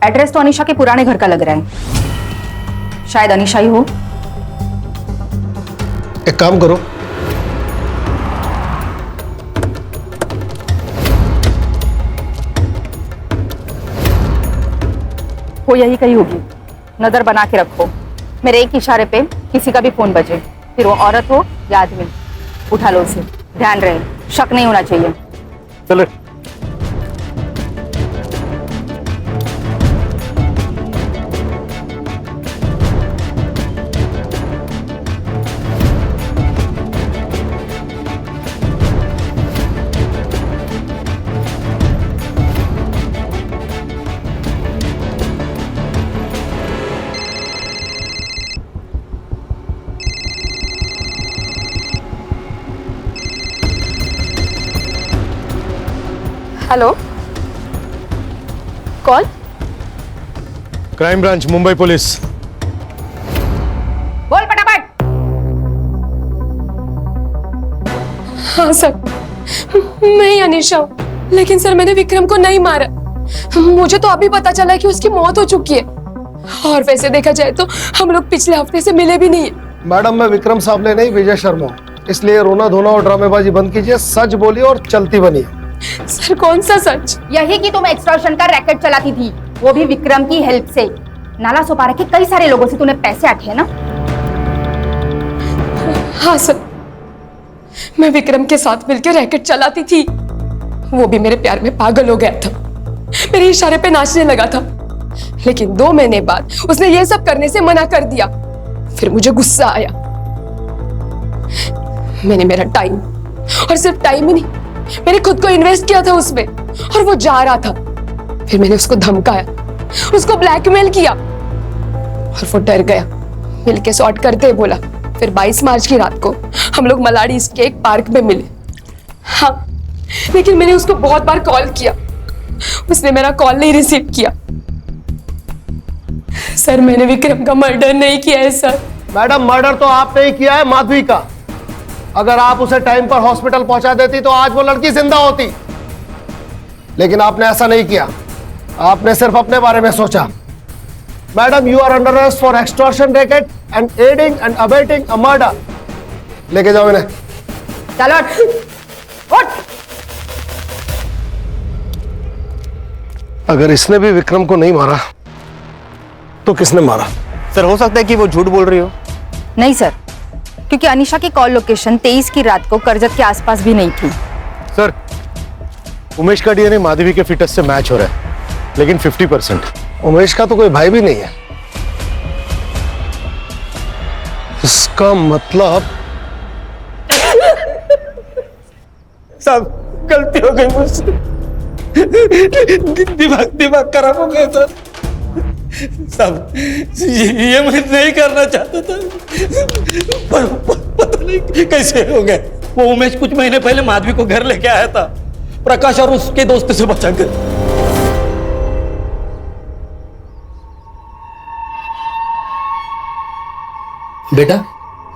एड्रेस तो अनीशा के पुराने घर का लग रहा है, शायद अनीशा ही हो। एक काम करो, वो यही कही होगी, नजर बना के रखो। मेरे एक इशारे पे किसी का भी फोन बजे, फिर वो औरत हो या आदमी, उठा लो उसे, ध्यान रहे, शक नहीं होना चाहिए। चलो। Hello, call? Crime branch, Mumbai police. बोल फटाफट। हाँ सर, मैं ही अनीशा हूँ, लेकिन सर मैंने विक्रम को नहीं मारा। मुझे तो अभी पता चला कि उसकी मौत हो चुकी है, और वैसे देखा जाए तो हम लोग पिछले हफ्ते से मिले भी नहीं है। मैडम, मैं विक्रम साबले नहीं, विजय शर्मा, इसलिए रोना धोना और ड्रामेबाजी बंद कीजिए, सच बोलिए और चलती बनिए। सर कौन सा सच? यही कि तुम एक्सटॉर्शन का रैकेट चलाती थी, वो भी विक्रम की हेल्प से। नाला सोपारा के कई सारे लोगों से तूने पैसे आटे हैं ना? हाँ सर, मैं विक्रम के साथ मिलकर रैकेट चलाती थी। वो भी मेरे प्यार में पागल हो गया था, मेरे इशारे पे नाचने लगा था, लेकिन 2 महीने बाद उसने ये सब करने से मना कर दिया। फिर मुझे गुस्सा आया, मैंने मेरा टाइम, और सिर्फ टाइम ही नहीं, मैंने खुद को इन्वेस्ट किया था उसमें, और वो जा रहा था। फिर मैंने उसको धमकाया, उसको ब्लैकमेल किया, और वो डर गया। मिलके सॉर्ट करते बोला। फिर 22 मार्च की रात को हम लोग मलाड़ी ईस्ट के एक पार्क में मिले। हाँ, लेकिन मैंने उसको बहुत बार कॉल किया, उसने मेरा कॉल नहीं रिसीव किया। सर मैंने विक्रम का मर्डर नहीं किया है सर। मैडम, मर्डर तो आपने ही किया है माधवी का। अगर आप उसे टाइम पर हॉस्पिटल पहुंचा देती तो आज वो लड़की जिंदा होती, लेकिन आपने ऐसा नहीं किया, आपने सिर्फ अपने बारे में सोचा। Madam, you are under arrest for extortion racket and aiding and abetting a murder. लेके जाओ इन्हें। चलो उठ। अगर इसने भी विक्रम को नहीं मारा तो किसने मारा? सर, हो सकता है कि वो झूठ बोल रही हो। नहीं सर, क्योंकि अनीशा की कॉल लोकेशन 23 की रात को करजत के आसपास भी नहीं थी। सर, उमेश का डीएनए माधवी के फिटनेस से मैच हो रहा है, लेकिन 50%। उमेश का तो कोई भाई भी नहीं है। इसका मतलब सब गलती हो गई मुझसे, दिमाग खराब हो गया सर। सब ये मैं नहीं करना चाहता था, पर पता नहीं कैसे हो गए। वो उमेश कुछ महीने पहले माधवी को घर लेके आया था, प्रकाश और उसके दोस्त से बचाकर। बेटा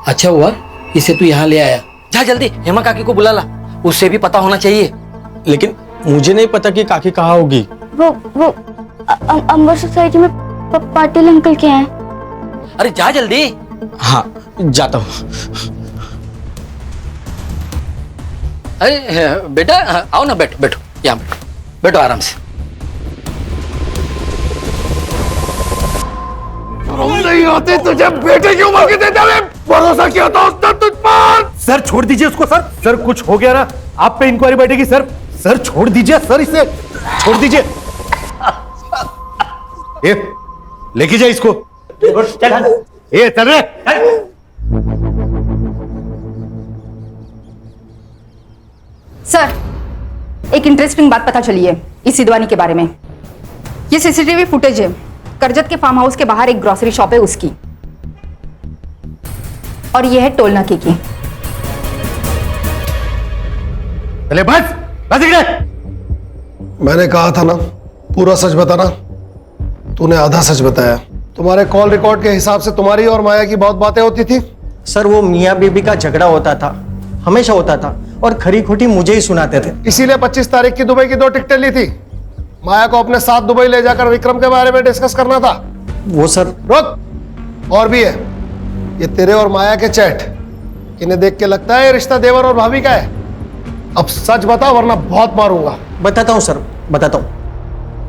अच्छा हुआ इसे तू यहाँ ले आया। जा जल्दी हेमा काकी को बुला ला, उससे भी पता होना चाहिए। लेकिन मुझे नहीं पता कि काकी कहाँ होगी। वो अंबर सोसाइटी में पाटिल अंकल के हैं। अरे जा जल्दी। हाँ जाता हूँ। अरे बेटा आओ ना, बैठो बैठो, यहाँ बैठो, बैठो आराम से। नहीं होती तुझे बेटे की उम्र के देते हुए भरोसा किया था उसने तुझ पर। सर छोड़ दीजिए उसको। सर कुछ हो गया ना, आप पे इंक्वायरी बैठेगी। सर छोड़ दीजिए सर, इसे छोड़ दीजिए। ये लेके जाए इसको। ये चल रहे। सर, एक इंटरेस्टिंग बात पता चली है इस सिद्धवानी के बारे में। ये सीसीटीवी फुटेज है, करजत के फार्म हाउस के बाहर एक ग्रोसरी शॉप है उसकी, और यह है टोल नाके की। चले बस मैंने कहा था ना, पूरा सच बताना। तूने आधा सच बताया। तुम्हारे कॉल रिकॉर्ड के हिसाब से तुम्हारी और माया की बहुत बातें होती थी। सर वो मियाँ बीबी का झगड़ा होता था, हमेशा होता था, और खरी खोटी मुझे ही सुनाते थे। इसीलिए 25 तारीख की दुबई की 2 टिकटें ली थी। माया को अपने साथ दुबई ले जाकर विक्रम के बारे में डिस्कस करना था। वो सर रुक, और भी है। ये तेरे और माया के चैट, इन्हें देख के लगता है ये रिश्ता देवर और भाभी का है। अब सच बता वरना बहुत मारूंगा। बताता हूँ सर, बताता हूँ।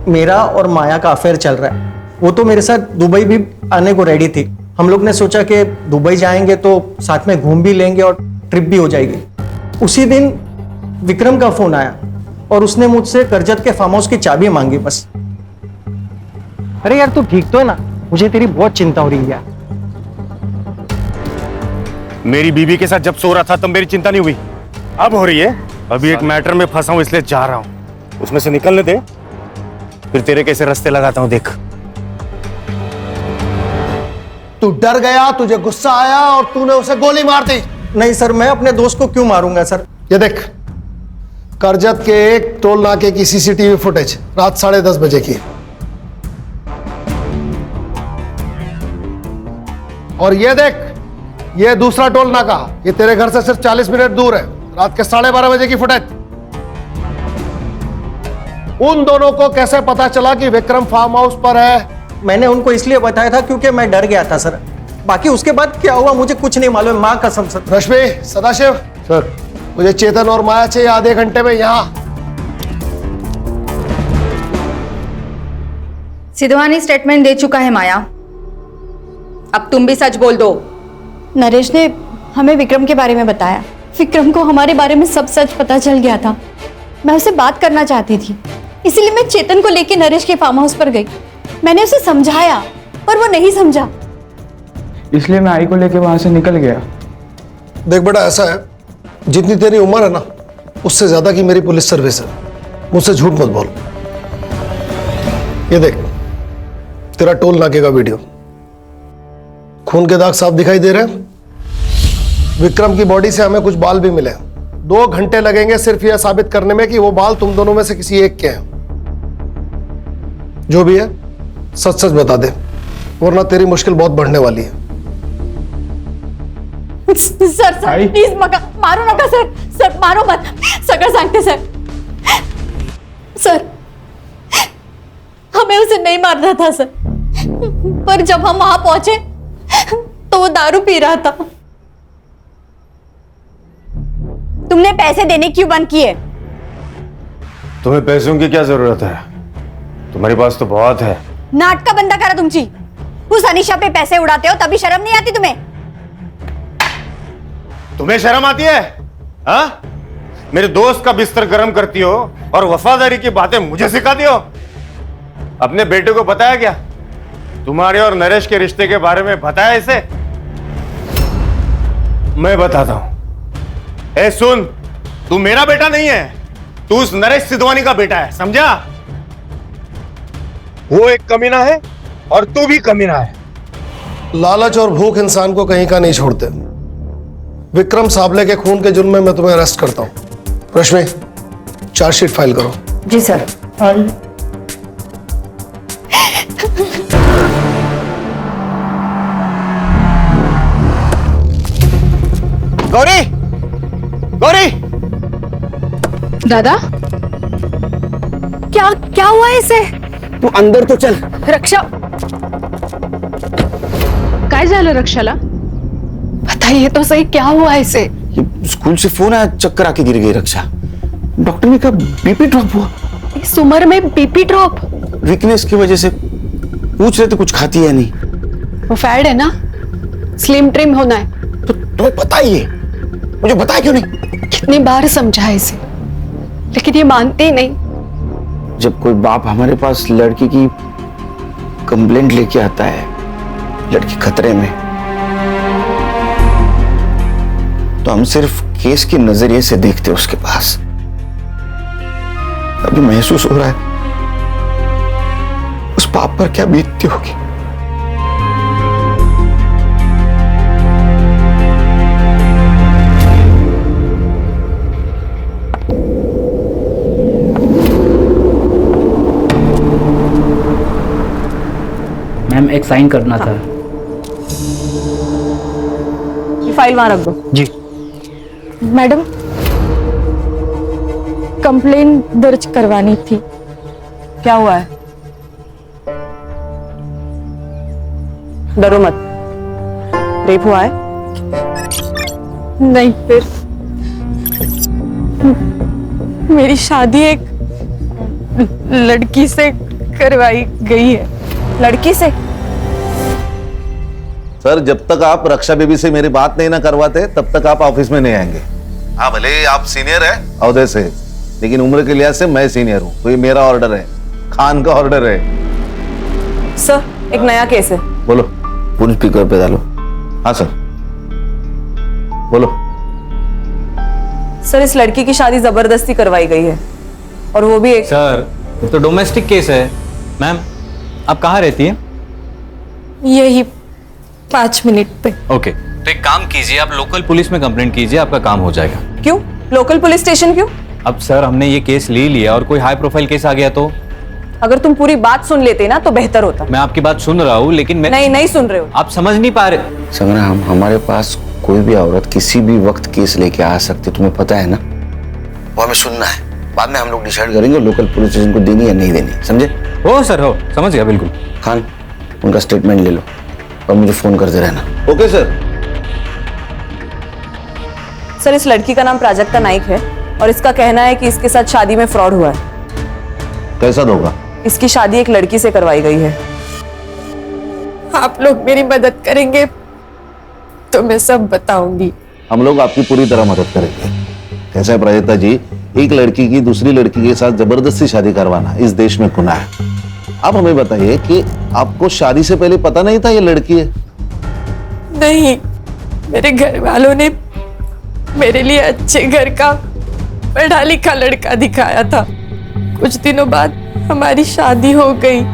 मेरा और माया का अफेयर चल रहा है। वो तो मेरे साथ दुबई भी आने को रेडी थी। हम लोग ने सोचा कि दुबई जाएंगे तो साथ में घूम भी लेंगे और ट्रिप भी हो जाएगी। उसी दिन विक्रम का फोन आया और उसने मुझसे करजत के फार्म हाउस की चाबी मांगी बस। अरे यार तू ठीक तो है ना? मुझे तेरी बहुत चिंता हो रही है। मेरी बीवी के साथ जब सो रहा था तब मेरी चिंता नहीं हुई, अब हो रही है। अभी एक मैटर में फंसा हूं इसलिए जा रहा हूं, उसमें से निकलने दे, फिर तेरे कैसे रास्ते लगाता हूं देख। तू डर गया, तुझे गुस्सा आया और तूने उसे गोली मार दी। नहीं सर, मैं अपने दोस्त को क्यों मारूंगा सर? ये देख, करजत के एक टोल नाके की सीसीटीवी फुटेज रात 10:30 बजे की। और ये देख, ये दूसरा टोल नाका, ये तेरे घर से सिर्फ 40 मिनट दूर है, रात के 12:30 बजे की फुटेज। उन दोनों को कैसे पता चला कि विक्रम फार्म हाउस पर है? मैंने उनको इसलिए बताया था क्योंकि मैं डर गया था सर। बाकी उसके बाद क्या हुआ मुझे कुछ नहीं मालूम, माँ कसम सर। रश्मि, सदाशिव सर, मुझे चेतन और माया चाहिए आधे घंटे में यहाँ। सिद्धवानी स्टेटमेंट दे चुका है माया, अब तुम भी सच बोल दो। नरेश ने हमें विक्रम के बारे में बताया। विक्रम को हमारे बारे में सब सच पता चल गया था। मैं उससे बात करना चाहती थी, इसीलिए मैं चेतन को लेकर नरेश के फार्म हाउस पर गई। मैंने उसे समझाया पर वो नहीं समझा, इसलिए मैं आई को लेके वहां से निकल गया। देख बेटा, ऐसा है, जितनी तेरी उम्र है ना, उससे ज्यादा की मेरी पुलिस सर्विस है। मुझसे झूठ मत बोल। ये देख, तेरा टोल नाके का वीडियो, खून के दाग साफ दिखाई दे रहे हैं। विक्रम की बॉडी से हमें कुछ बाल भी मिले। 2 घंटे लगेंगे सिर्फ यह साबित करने में कि वो बाल तुम दोनों में से किसी एक के हैं। जो भी है सच सच बता दे, वरना तेरी मुश्किल बहुत बढ़ने वाली है। सर प्लीज मारो नका सर, सर मारो मत, सगळं सांगते सर। सर हमें उसे नहीं मारना था सर, पर जब हम वहां पहुंचे तो वो दारू पी रहा था। तुमने पैसे देने क्यों बंद किए? तुम्हें पैसों की क्या जरूरत है? तुम्हारे पास तो बहुत है। नाटक बंद करा तुमची। उस अनीशा पे पैसे उड़ाते हो तभी शर्म नहीं आती तुम्हें? तुम्हें शर्म आती है? हाँ? मेरे दोस्त का बिस्तर गर्म करती हो और वफादारी की बातें मुझे सिखाती हो। अपने बेटे को बताया क्या? तुम्हारे और नरेश के रिश्ते के बारे में बताया इसे? मैं बताता हूं। ए सुन, तू मेरा बेटा नहीं है, तू उस नरेश सिद्धवानी का बेटा है, समझा? वो एक कमीना है और तू भी कमीना है। लालच और भूख इंसान को कहीं का नहीं छोड़ते। विक्रम साबले के खून के जुर्म में मैं तुम्हें अरेस्ट करता हूं। रश्मि, चार्जशीट फाइल करो। जी सर। गौरी, गौरी, दादा, क्या हुआ इसे? तू अंदर तो चल। रक्षा, काय झालं रक्षाला? बताइए तो सही, क्या हुआ इसे? स्कूल से फोन आया, चक्कर आके गिर गई रक्षा। डॉक्टर ने कहा बीपी ड्रॉप हुआ। इस उम्र में बीपी ड्रॉप? वीकनेस की वजह से। पूछ रहे थे कुछ खाती है नहीं। वो फैड है ना, स्लिम ट्रिम होना है। तो तुम्हें पता ही है, मुझे बताया क्यों नहीं? कितनी बार समझा इसे, लेकिन ये मानते ही नहीं। जब कोई बाप हमारे पास लड़की की कंप्लेंट लेके आता है, लड़की खतरे में, तो हम सिर्फ केस के नजरिए से देखते हैं उसके पास। अभी महसूस हो रहा है उस बाप पर क्या बीतती होगी। मैम एक साइन करना था। ये फाइल वहां रख दो। जी मैडम, कंप्लेन दर्ज करवानी थी। क्या हुआ है? डरो मत, रेप हुआ है? नहीं, फिर मेरी शादी एक लड़की से करवाई गई है। लड़की से? सर, जब तक आप रक्षा बेबी से मेरी बात नहीं ना करवाते तब तक आप ऑफिस में नहीं आएंगे। हाँ, भले ही आप सीनियर है औहदे से, लेकिन उम्र के लिहाज से मैं सीनियर हूँ, तो ये मेरा ऑर्डर है, खान का ऑर्डर है। सर, एक नया केस है। बोलो। फोन स्पीकर पे डालो। हाँ सर, बोलो। सर, इस लड़की की शादी जबरदस्ती करवाई गई है, और वो भी एक। सर, तो डोमेस्टिक केस है। मैम, आप कहाँ रहती हैं? यही 5 मिनट पे। ओके, तो एक काम कीजिए, आप लोकल पुलिस में कंप्लेंट कीजिए, आपका काम हो जाएगा। क्यों? लोकल पुलिस स्टेशन क्यों? अब सर हमने ये केस ले लिया और कोई हाई प्रोफाइल केस आ गया तो? अगर तुम पूरी बात सुन लेते ना तो बेहतर होता। मैं आपकी बात सुन रहा हूँ लेकिन मैं नहीं सुन रहे हो। आप समझ नहीं पा रहे। संग्राम, हमारे पास कोई भी औरत किसी भी वक्त केस लेके आ सकती, तुम्हें पता है ना। वो हमें सुनना है, बाद में हम लोग डिसाइड करेंगे लोकल पुलिस स्टेशन को देनी या नहीं देनी, समझे? हो सर, हो, समझ गया बिल्कुल। खान, उनका स्टेटमेंट ले लो और मुझे फोन करते रहना। Okay sir. सर, इस लड़की का नाम प्राजक्ता नाइक है और इसका कहना है कि इसके साथ शादी में फ्रॉड हुआ है। कैसा होगा? इसकी शादी एक लड़की से करवाई गई है। आप लोग मेरी मदद करेंगे तो मैं सब बताऊंगी। हम लोग आपकी पूरी तरह मदद करेंगे। कैसा है प्राजक्ता जी, एक लड़की की दूसरी लड़की के साथ जबरदस्ती शादी करवाना इस देश में गुनाह है। आप हमें बताइए कि आपको शादी से पहले पता नहीं था ये लड़की है? नहीं, मेरे घर वालों ने मेरे लिए अच्छे घर का पढ़ा लिखा लड़का दिखाया था। कुछ दिनों बाद हमारी शादी हो गई।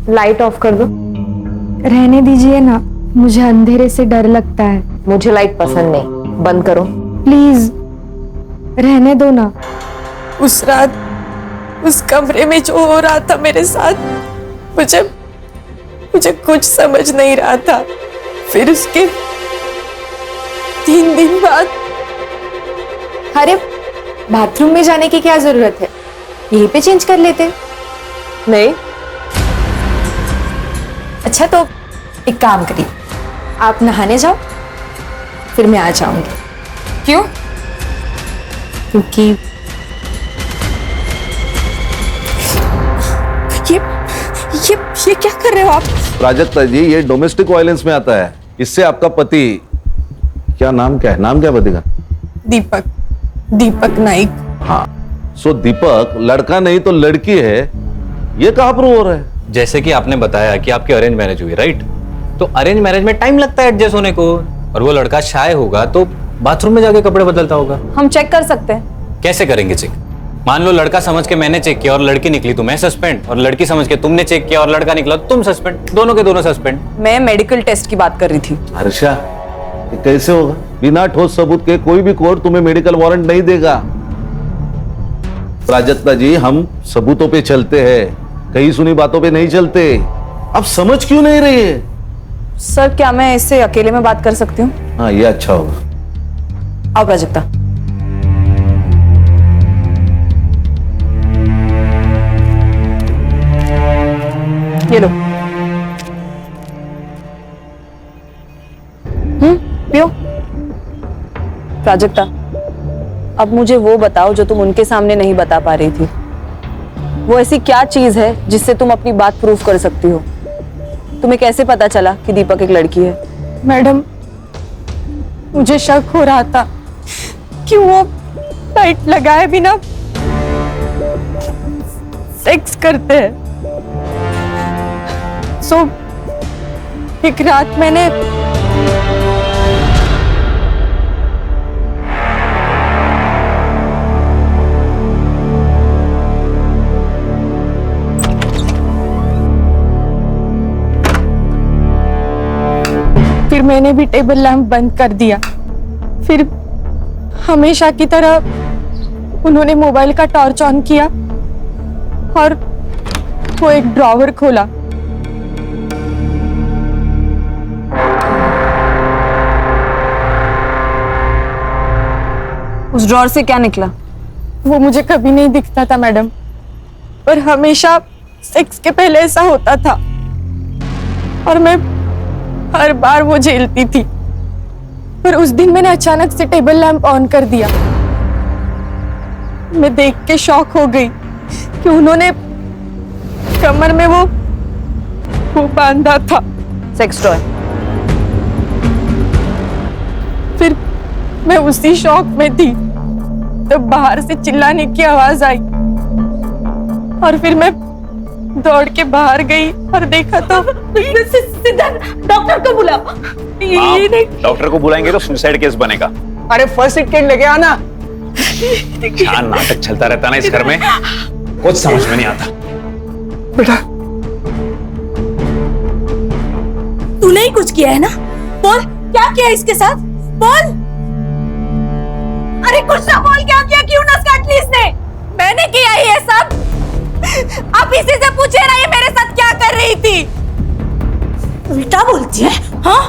लाइट ऑफ कर दो। रहने दीजिए ना, मुझे अंधेरे से डर लगता है। मुझे लाइट पसंद नहीं, बंद करो प्लीज, रहने दो ना। उस रात उस कमरे में जो हो रहा था मेरे साथ, मुझे कुछ समझ नहीं रहा था। फिर उसके 3 दिन बाद। अरे बाथरूम में जाने की क्या जरूरत है, यहीं पे चेंज कर लेते। नहीं। अच्छा तो एक काम करिए, आप नहाने जाओ, फिर मैं आ जाऊंगी। क्यों? क्योंकि ये क्या कर रहे हो आप? प्राजक्ता जी, ये डोमेस्टिक वायलेंस में आता है। इससे आपका पति, क्या नाम क्या है? नाम क्या पति का? दीपक नाइक। हाँ, सो दीपक लड़का नहीं तो लड़की है, ये कहाँ प्रूव हो रहा है? जैसे कि आपने बताया कि आपकी अरेंज मैरिज हुई, राइट? तो अरेंज मैरिज में टाइम लगता है एडजस्ट होने को, और वो लड़का शाय होगा तो बाथरूम में जाके कपड़े बदलता होगा। हम चेक कर सकते हैं। कैसे करेंगे चेक? मान लो लड़का समझ के मैंने चेक किया और लड़की निकली तो मैं सस्पेंड, और लड़की समझ के तुमने चेक किया और लड़का निकला तो तुम सस्पेंड, दोनों के दोनों सस्पेंड। मैं मेडिकल टेस्ट की बात कर रही थी। हर्षा, ये कैसे होगा? बिना ठोस सबूत के कोई भी कोर्ट तुम्हें मेडिकल वारंट नहीं देगा। प्राजक्ता जी, हम सबूतों पे चलते हैं, कहीं सुनी बातों पे नहीं चलते। अब समझ क्यों नहीं रही है? सर, क्या मैं इससे अकेले में बात कर सकती हूँ? हाँ, ये अच्छा होगा। आओ प्राजक्ता। ये लो। पियो। प्राजक्ता, अब मुझे वो बताओ जो तुम उनके सामने नहीं बता पा रही थी। वो ऐसी क्या चीज है जिससे तुम अपनी बात प्रूफ कर सकती हो? तुम्हें कैसे पता चला कि दीपक एक लड़की है? मैडम, मुझे शक हो रहा था कि वो लाइट लगाए बिना सेक्स करते हैं। सो एक रात मैंने मैंने भी टेबल लैंप बंद कर दिया। फिर हमेशा की तरह उन्होंने मोबाइल का टॉर्च ऑन किया और वो एक ड्रॉवर खोला। उस ड्रॉवर से क्या निकला? वो मुझे कभी नहीं दिखता था मैडम, पर हमेशा सेक्स के पहले ऐसा होता था और मैं हर बार वो झेलती थी। पर उस दिन मैंने अचानक से टेबल लैंप ऑन कर दिया। मैं देख के शॉक हो गई कि उन्होंने कमर में वो बांधा था। Sex toy. मैं उसी शौक में थी तब बाहर से चिल्लाने की आवाज आई और फिर मैं दौड़ के बाहर गई और देखा तो सीधा डॉक्टर को बुला। डॉक्टर को बुलाएंगे तो सुसाइड केस बनेगा। अरे फर्स्ट एड किट लेके आना। क्या नाटक चलता रहता ना इस घर में, कुछ समझ में नहीं आता। बेटा तूने ही कुछ किया है ना? बोल क्या किया इसके साथ, बोल। अरे कुछ ना बोल, क्या किया, क्यों नस काट ली इसने? मैंने किया ये सब। आप इसी से पूछे ना ये मेरे साथ क्या कर रही थी। उल्टा बोलती है हाँ?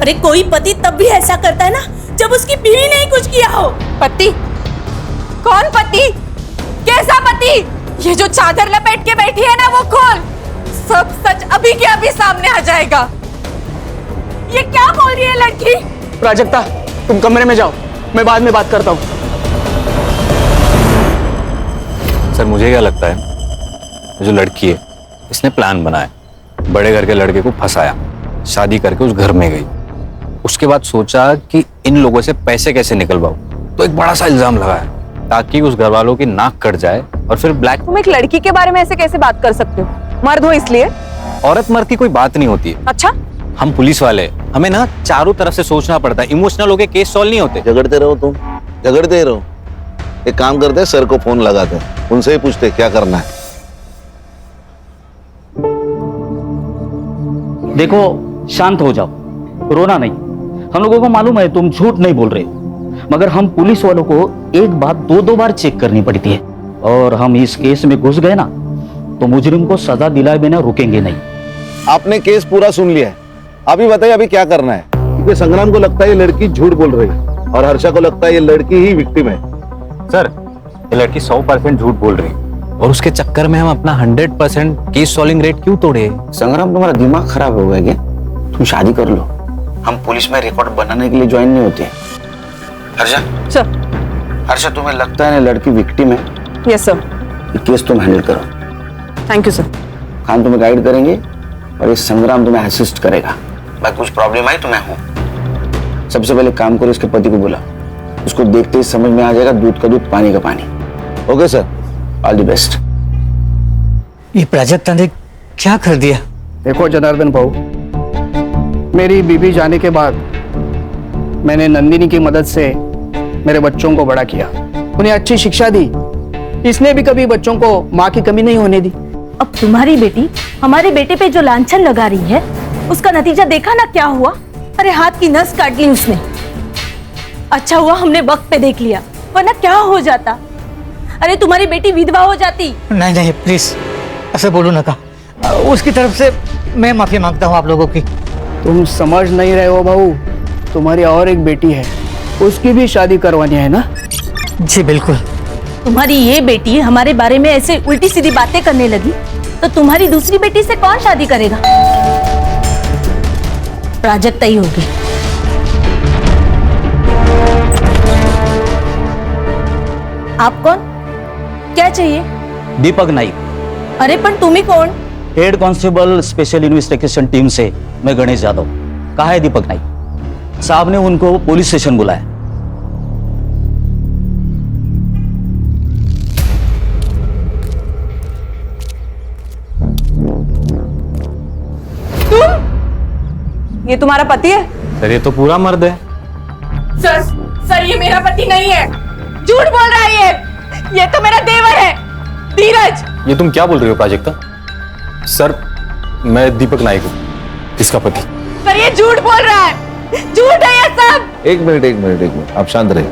अरे कोई पति तब भी ऐसा करता है ना जब उसकी बीवी ने ही कुछ किया हो। पति? कौन पति? कैसा पति? ये जो चादर लपेट के बैठी है ना वो खोल, सब सच अभी के अभी सामने आ जाएगा। ये क्या बोल रही है लड़की? प्राजक्ता तुम कमरे में जाओ, मैं बाद में बात करता हूँ। सर मुझे क्या लगता है, जो लड़की है इसने प्लान बनाया, बड़े घर के लड़के को फंसाया, शादी करके उस घर में गई, उसके बाद सोचा कि इन लोगों से पैसे कैसे निकलवाऊं, तो एक बड़ा सा इल्जाम लगाया ताकि उस घर वालों की नाक कट जाए और फिर ब्लैक। तुम एक लड़की के बारे में ऐसे कैसे बात कर सकते हो? मर्द हो इसलिए? औरत मर्द की कोई बात नहीं होती है। अच्छा, हम पुलिस वाले, हमें ना चारों तरफ से सोचना पड़ता है, इमोशनल होके केस सॉल्व नहीं होते। झगड़ते रहो तुम, झगड़ते रहो। एक काम करते, सर को फोन लगाते, उनसे ही पूछते क्या करना है। देखो शांत हो जाओ, रोना नहीं। हम लोगों को मालूम है तुम झूठ नहीं बोल रहे हो, मगर हम पुलिस वालों को एक बात दो बार चेक करनी पड़ती है, और हम इस केस में घुस गए ना तो मुजरिम को सजा दिलाए बिना रुकेंगे नहीं। आपने केस पूरा सुन लिया है, अभी बताइए अभी क्या करना है? क्योंकि संग्राम को लगता है ये लड़की झूठ बोल रही है और हर्षा को लगता है ये लड़की ही विक्टिम है। सर ये लड़की 100% झूठ बोल रही है और उसके चक्कर में हम अपना 100% केस सॉल्विंग रेट क्यों तोड़े? संग्राम तुम्हारा दिमाग खराब हो गया क्या? तुम शादी कर लो, हम पुलिस में रिकॉर्ड बनाने के लिए ज्वाइन नहीं होते। हर्षा सर। हर्षा तुम्हें लगता है ना लड़की विक्टिम है? Yes sir. ये केस तुम हैंडल करो। Thank you sir. हम तुम्हें गाइड करेंगे और ये संग्राम तुम्हें असिस्ट करेगा। भाई कुछ प्रॉब्लम आई तो मैं हूँ। सबसे पहले काम करो, इसके पति को बुला, उसको देखते ही समझ में आ जाएगा दूध का दूध पानी का पानी। Okay sir, all the best. ये प्राजक्ता ने क्या कर दिया? देखो जनार्दन भाऊ, मेरी बीबी जाने के बाद मैंने नंदिनी की मदद से मेरे बच्चों को बड़ा किया, उन्हें अच्छी शिक्षा दी। इसने भी कभी बच्चों को माँ की कमी नहीं होने दी। अब तुम्हारी बेटी हमारे बेटे पे जो लांछन लगा रही है उसका नतीजा देखा ना क्या हुआ? अरे हाथ की नस काट ली उसने। अच्छा हुआ हमने वक्त पे देख लिया, वरना क्या हो जाता? अरे तुम्हारी बेटी विधवा हो जाती। नहीं नहीं प्लीज ऐसे बोलो ना, का उसकी तरफ से मैं माफी मांगता हूँ आप लोगों की। तुम समझ नहीं रहे हो भाऊ, तुम्हारी और एक बेटी है, उसकी भी शादी करवानी है ना? जी बिल्कुल। तुम्हारी ये बेटी हमारे बारे में ऐसे उल्टी सीधी बातें करने लगी तो तुम्हारी दूसरी बेटी से कौन शादी करेगा? प्राजक्ता ही होगी। आप कौन? क्या चाहिए? दीपक नाइक। अरे पण तुम्ही कौन? Head constable special investigation team से मैं गणेश यादव। कहाँ है दीपक नाइक? साहब ने उनको पुलिस स्टेशन बुलाया। ये तुम्हारा पति है? सर ये तो पूरा मर्द है। सर ये मेरा पति नहीं है, झूठ बोल रहा है ये तो मेरा देवर है, धीरज। ये तुम क्या बोल रही हो प्राजक्ता? सर मैं दीपक नाइक हूँ, इसका पति। सर ये झूठ बोल रहा है, झूठ है ये सब। एक मिनट, आप शांत रहिए।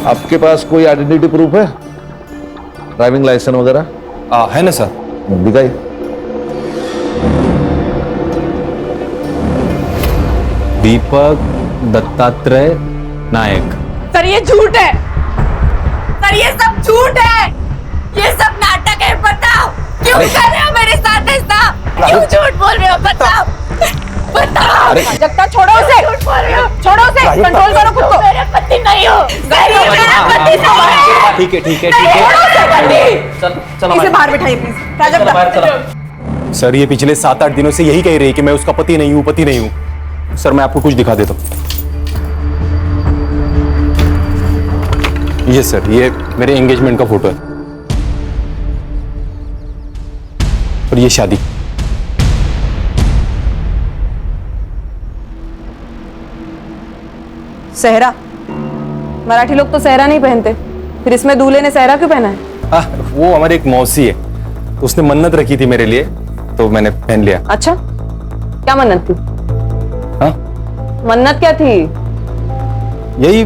आपके पास कोई आइडेंटिटी प्रूफ है? ड्राइविंग लाइसेंस वगैरह? है ना सर। दिखाइए। दीपक दत्तात्रेय नायक। सर ये झूठ है, सर ये सब झूठ है, ये सब नाटक है। बताओ क्यों कर रहे हो मेरे साथ ऐसा? क्यों झूठ बोल रहे हो? बताओ बताओ। प्राजक्ता छोड़ो उसे, छोड़ो उसे, कंट्रोल करो खुद को। मेरे पति नहीं हो, मेरा पति नहीं है। ठीक है इसे बाहर बैठाइए प्लीज। प्राजक्ता सर ये पिछले 7-8 दिनों से यही कह रही है कि मैं उसका पति नहीं हूँ, पति नहीं हूँ। सर मैं आपको कुछ दिखा देता हूँ। ये सर, ये मेरे एंगेजमेंट का फोटो है और ये शादी। सहरा, मराठी लोग तो सहरा नहीं पहनते, फिर इसमें दूल्हे ने सहरा क्यों पहना है? वो हमारी एक मौसी है, उसने मन्नत रखी थी मेरे लिए, तो मैंने पहन लिया। अच्छा, क्या मन्नत थी? हाँ? मन्नत क्या थी? यही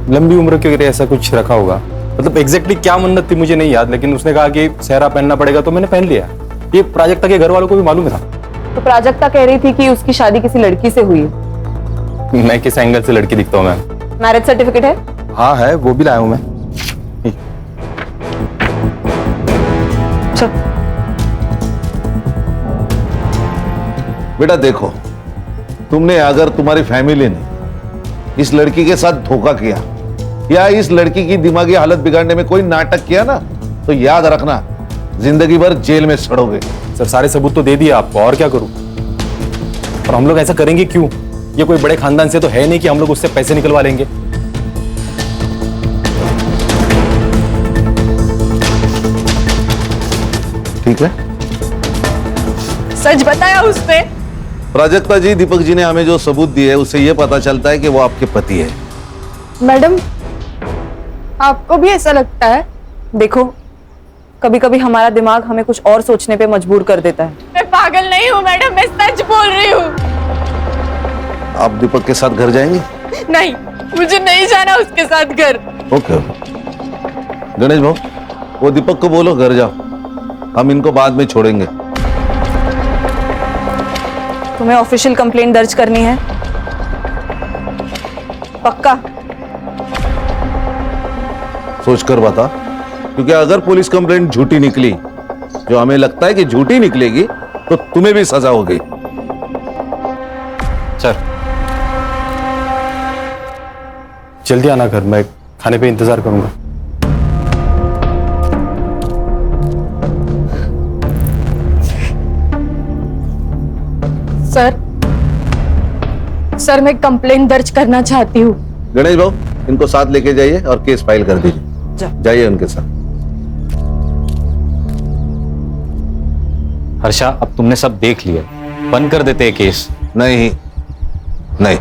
लंबी उम्र के लिए ऐसा कुछ रखा होगा, मतलब एग्जैक्टली क्या मन्नत थी मुझे नहीं याद, लेकिन उसने कहा कि सहरा पहनना पड़ेगा तो मैंने पहन लिया। ये प्राजक्ता के घर वालों को भी मालूम था। तो प्राजक्ता कह रही थी कि उसकी शादी किसी लड़की से हुई है। मैं किस एंगल से लड़की दिखता हूँ मैम? मैरिज सर्टिफिकेट है? हाँ है, वो भी लाया हूँ मैं। बेटा देखो, तुमने अगर तुम्हारी फैमिली ने इस लड़की के साथ धोखा किया या इस लड़की की दिमागी हालत बिगाड़ने में कोई नाटक किया ना, तो याद रखना जिंदगी भर जेल में सड़ोगे। सर सारे सबूत तो दे दिए आपको, और क्या करूं? और हम लोग ऐसा करेंगे क्यों? ये कोई बड़े खानदान से तो है नहीं कि हम लोग उससे पैसे निकलवा लेंगे। ठीक है, सच बताया उसने? प्राजक्ता जी, दीपक जी ने हमें जो सबूत दिए है उससे यह पता चलता है कि वो आपके पति है। मैडम, आपको भी ऐसा लगता है? देखो, कभी कभी हमारा दिमाग हमें कुछ और सोचने पे मजबूर कर देता है। मैं पागल नहीं हूँ मैडम, मैं सच बोल रही हूँ। आप दीपक के साथ घर जाएंगे? नहीं, मुझे नहीं जाना उसके साथ घर। ओके गणेश भाऊ, वो दीपक को बोलो घर जाओ, हम इनको बाद में छोड़ेंगे। तुम्हें ऑफिशियल कंप्लेंट दर्ज करनी है? पक्का? सोच कर बता, क्योंकि अगर पुलिस कंप्लेंट झूठी निकली, जो हमें लगता है कि झूठी निकलेगी, तो तुम्हें भी सजा होगी। सर जल्दी आना घर, मैं खाने पे इंतजार करूंगा। सर मैं कंप्लेंट दर्ज करना चाहती हूँ। गणेश भाऊ, इनको साथ लेके जाइए और केस फाइल कर दीजिए। जाइए उनके साथ। हर्षा, अब तुमने सब देख लिया, बंद कर देते हैं केस। नहीं नहीं,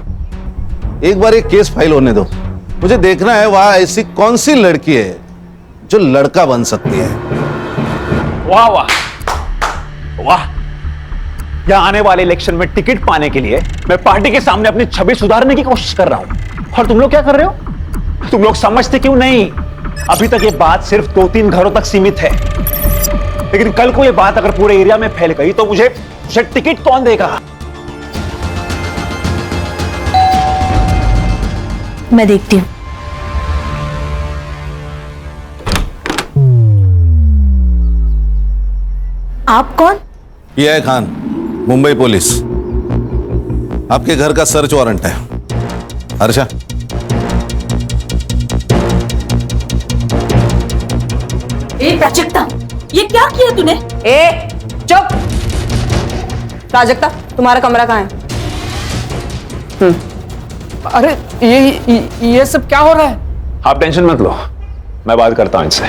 एक बार एक केस फाइल होने दो, मुझे देखना है वहां ऐसी कौन सी लड़की है जो लड़का बन सकती है। वाह वाह वाह, यहाँ आने वाले इलेक्शन में टिकट पाने के लिए मैं पार्टी के सामने अपनी छवि सुधारने की कोशिश कर रहा हूं, और तुम लोग क्या कर रहे हो? तुम लोग समझते क्यों नहीं? अभी तक ये बात सिर्फ 2-3 घरों तक सीमित है, लेकिन कल को ये बात अगर पूरे एरिया में फैल गई तो मुझे टिकट कौन देगा? मैं देखती हूँ। आप कौन? ये है खान, मुंबई पुलिस। आपके घर का सर्च वारंट है। हर्षा, ए प्राजक्ता, ये क्या किया तूने? ए चुप! प्राजक्ता, तुम्हारा कमरा कहाँ है? अरे ये सब क्या हो रहा है? आप टेंशन मत लो, मैं बात करता हूं इनसे।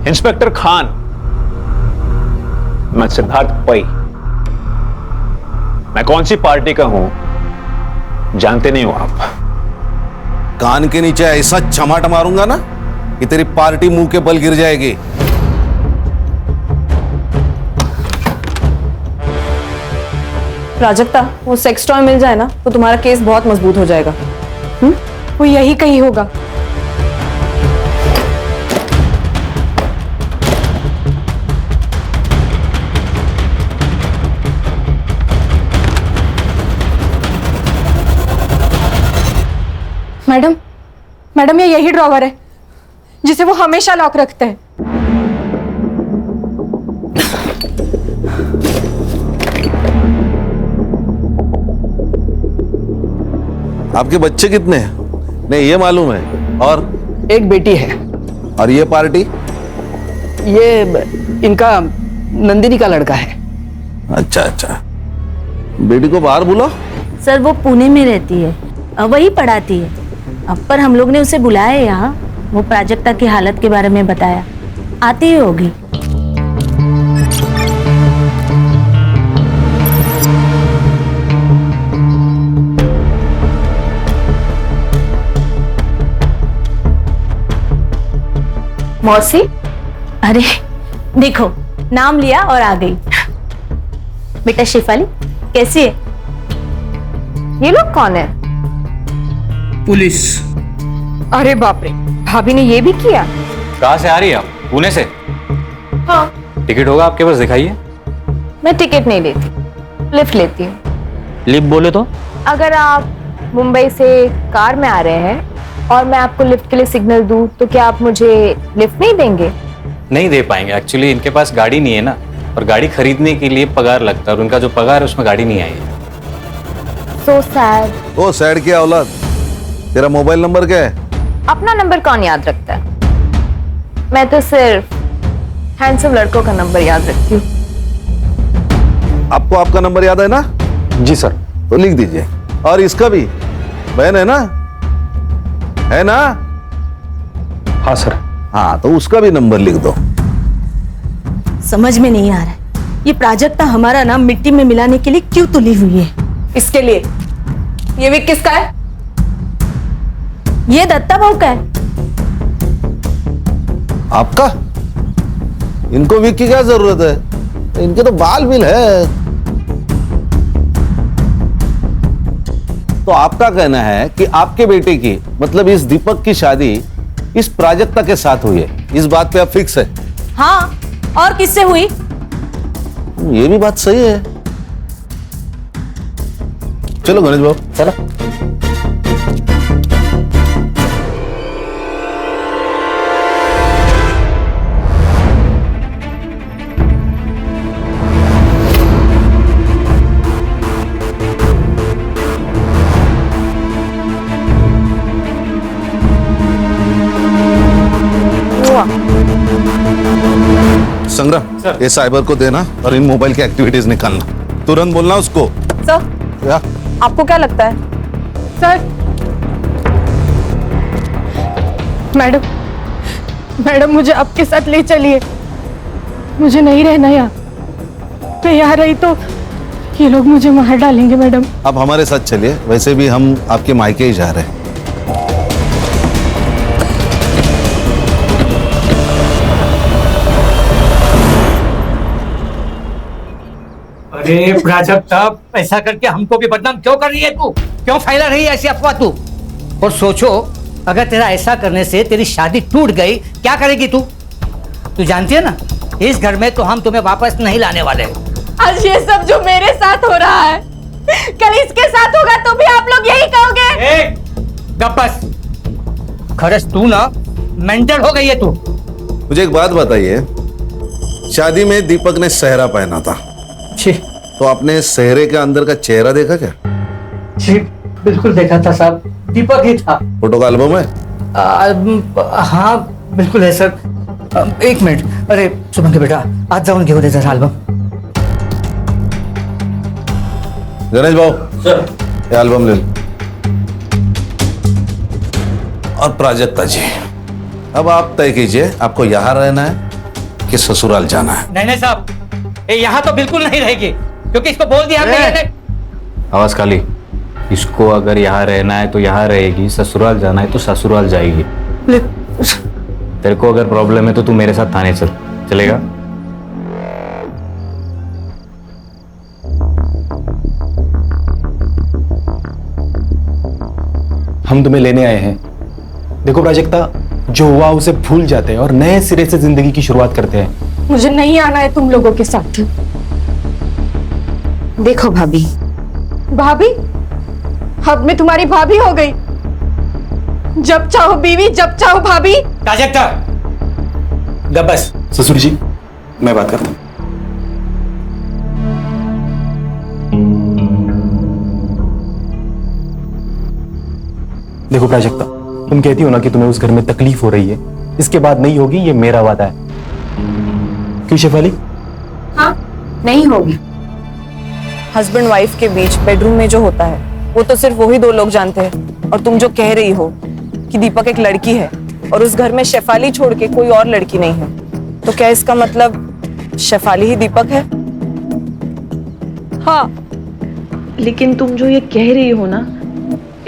इंस्पेक्टर खान, मैं सिद्धार्थ पै, मैं कौन सी पार्टी का हूं जानते नहीं हो आप? कान के नीचे ऐसा चमाट मारूंगा ना कि तेरी पार्टी मुंह के बल गिर जाएगी। प्राजक्ता, वो सेक्स टॉय मिल जाए ना तो तुम्हारा केस बहुत मजबूत हो जाएगा। वो यही कहीं होगा। मैडम, मैडम ये यही ड्रॉवर है जिसे वो हमेशा लॉक रखते हैं। आपके बच्चे कितने हैं? नहीं, ये मालूम है। और एक बेटी है। और ये पार्टी? ये इनका नंदिनी का लड़का है। अच्छा अच्छा, बेटी को बाहर बुलाओ। सर वो पुणे में रहती है, वही पढ़ाती है। अब पर हम लोग ने उसे बुलाया है यहाँ, वो प्राजक्ता की हालत के बारे में बताया, आती ही होगी। मौसी, अरे देखो नाम लिया और आ गई। बेटा शिफाली कैसी है? ये लोग कौन है? पुलिस। अरे बाप रे, भाभी ने ये भी किया? कहाँ से आ रही है आप? पुणे से? हाँ। टिकट होगा आपके पास, दिखाइए। मैं टिकट नहीं लेती, लिफ्ट लेती हूँ। लिफ्ट बोले तो? अगर आप मुंबई से कार में आ रहे हैं और मैं आपको लिफ्ट के लिए सिग्नल दूं तो क्या आप मुझे लिफ्ट नहीं देंगे? नहीं दे पाएंगे, एक्चुअली इनके पास गाड़ी नहीं है ना, और गाड़ी खरीदने के लिए पगार लगता है और उनका जो पगार है उसमें गाड़ी नहीं आई है। So sad। ओ सैड क्या औलाद, तेरा मोबाइल नंबर क्या है? अपना नंबर कौन याद रखता है? मैं तो सिर्फ हैंडसम लड़कों का नंबर याद रखती हूँ। आपको आपका नंबर याद है ना? जी सर। तो लिख दीजिए। और इसका भी, बहन है ना? है ना? हाँ सर। हाँ तो उसका भी नंबर लिख दो। समझ में नहीं आ रहा है, ये प्राजक्ता हमारा नाम मिट्टी में मिलाने के लिए क्यों तुली हुई है? इसके लिए ये विक किसका है? ये दत्ता बहू का है। आपका? इनको विक की क्या जरूरत है? इनके तो बाल बिल है। तो आपका कहना है कि आपके बेटे की, मतलब इस दीपक की शादी इस प्राजक्ता के साथ हुई है, इस बात पे आप फिक्स है? हाँ, और किससे हुई? ये भी बात सही है। चलो गणेश बाबू चलो। संग्राम, ये साइबर को देना और इन मोबाइल की एक्टिविटीज निकालना। तुरंत बोलना उसको। सर, या? आपको क्या लगता है? सर, मैडम मुझे आपके साथ ले चलिए, मुझे नहीं रहना यहाँ। मैं यहाँ रही तो ये लोग मुझे मार डालेंगे मैडम। आप हमारे साथ चलिए, वैसे भी हम आपके मायके ही जा रहे हैं। अरे प्राजक्ता, ऐसा करके हमको भी बदनाम क्यों कर रही है तू? क्यों फैला रही है ऐसी अफवाह तू? और सोचो, अगर तेरा ऐसा करने से तेरी शादी टूट गई, क्या करेगी तू? तू जानती है ना, इस घर में तो हम तुम्हें वापस नहीं लाने वाले। आज ये सब जो मेरे साथ हो रहा है, कल इसके साथ होगा तो भी आप लोग यही कहोगे। गप्पस, खरस तू ना मेंटल हो गई है तू। मुझे एक बात बताइए, शादी में दीपक ने सेहरा पहना था, तो आपने सेहरे के अंदर का चेहरा देखा क्या? जी बिल्कुल देखा था साहब, दीपक ही था। फोटो का एल्बम है? हाँ बिल्कुल है सर। एक मिनट, अरे सुमन के बेटा आज जाऊन घेऊ दे जरा एल्बम। गणेश बाबू सर, ये एल्बम ले लो। और प्राजक्ता जी, अब आप तय कीजिए, आपको यहाँ रहना है कि ससुराल जाना है? नहीं साहब, ये यहाँ तो बिल्कुल नहीं रहेगी, क्योंकि इसको बोल दिया हमने। आवाज खाली। इसको अगर यहाँ रहना है तो यहाँ रहेगी, ससुराल जाना है तो ससुराल जाएगी। तेरे को अगर प्रॉब्लम है तो तू मेरे साथ थाने चल, चलेगा? हम तुम्हें लेने आए हैं। देखो प्राजक्ता, जो हुआ उसे भूल जाते हैं और नए सिरे से जिंदगी की शुरुआत करते हैं। मुझे नहीं आना है तुम लोगों के साथ। देखो भाभी, भाभी? अब मैं तुम्हारी भाभी हो गई। जब चाहो बीवी, जब चाहो भाभी। प्राजक्ता, गब्बस। ससुर जी, मैं बात करता हूं। देखो प्राजक्ता, तुम कहती हो ना कि तुम्हें उस घर में तकलीफ हो रही है, इसके बाद नहीं होगी, ये मेरा वादा है। क्यों शेफाली? हाँ, नहीं होगी। हस्बैंड वाइफ के बीच बेडरूम में जो होता है वो तो सिर्फ वही दो लोग जानते हैं, और तुम जो कह रही हो कि दीपक एक लड़की है और उस घर में शेफाली छोड़ के कोई और लड़की नहीं है, तो क्या इसका मतलब शेफाली ही दीपक है? हाँ, लेकिन तुम जो ये कह रही हो ना,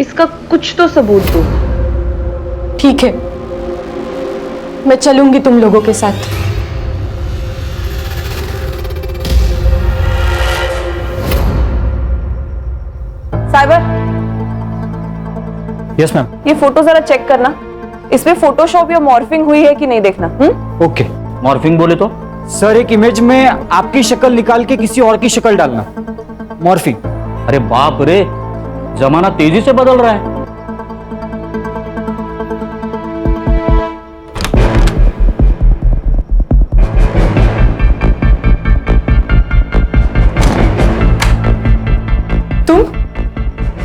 इसका कुछ तो सबूत दो। ठीक है, मैं चलूंगी तुम लोगों के साथ। Cyber, yes ma'am. ये फोटो जरा चेक करना, इसमें फोटोशॉप या मॉर्फिंग हुई है कि नहीं देखना। ओके, मॉर्फिंग बोले तो? सर एक इमेज में आपकी शक्ल निकाल के किसी और की शक्ल डालना, मॉर्फिंग। अरे बाप रे, जमाना तेजी से बदल रहा है।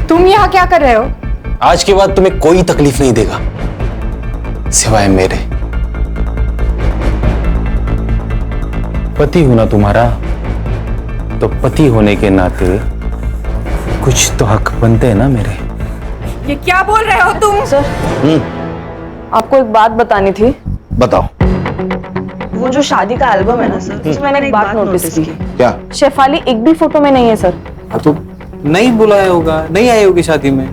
तुम यहाँ क्या कर रहे हो? आज के बाद तुम्हें कोई तकलीफ नहीं देगा सिवाय मेरे। पति हूं ना तुम्हारा, तो पति होने के नाते कुछ तो हक बनते हैं ना मेरे। ये क्या बोल रहे हो तुम? सर, आपको एक बात बतानी थी। बताओ। वो जो शादी का एल्बम है ना सर, उसमें मैंने एक बात नोटिस की। क्या? शेफाली एक भी फोटो में नहीं है सर। तो नहीं बुलाया होगा, नहीं आई होगी शादी में।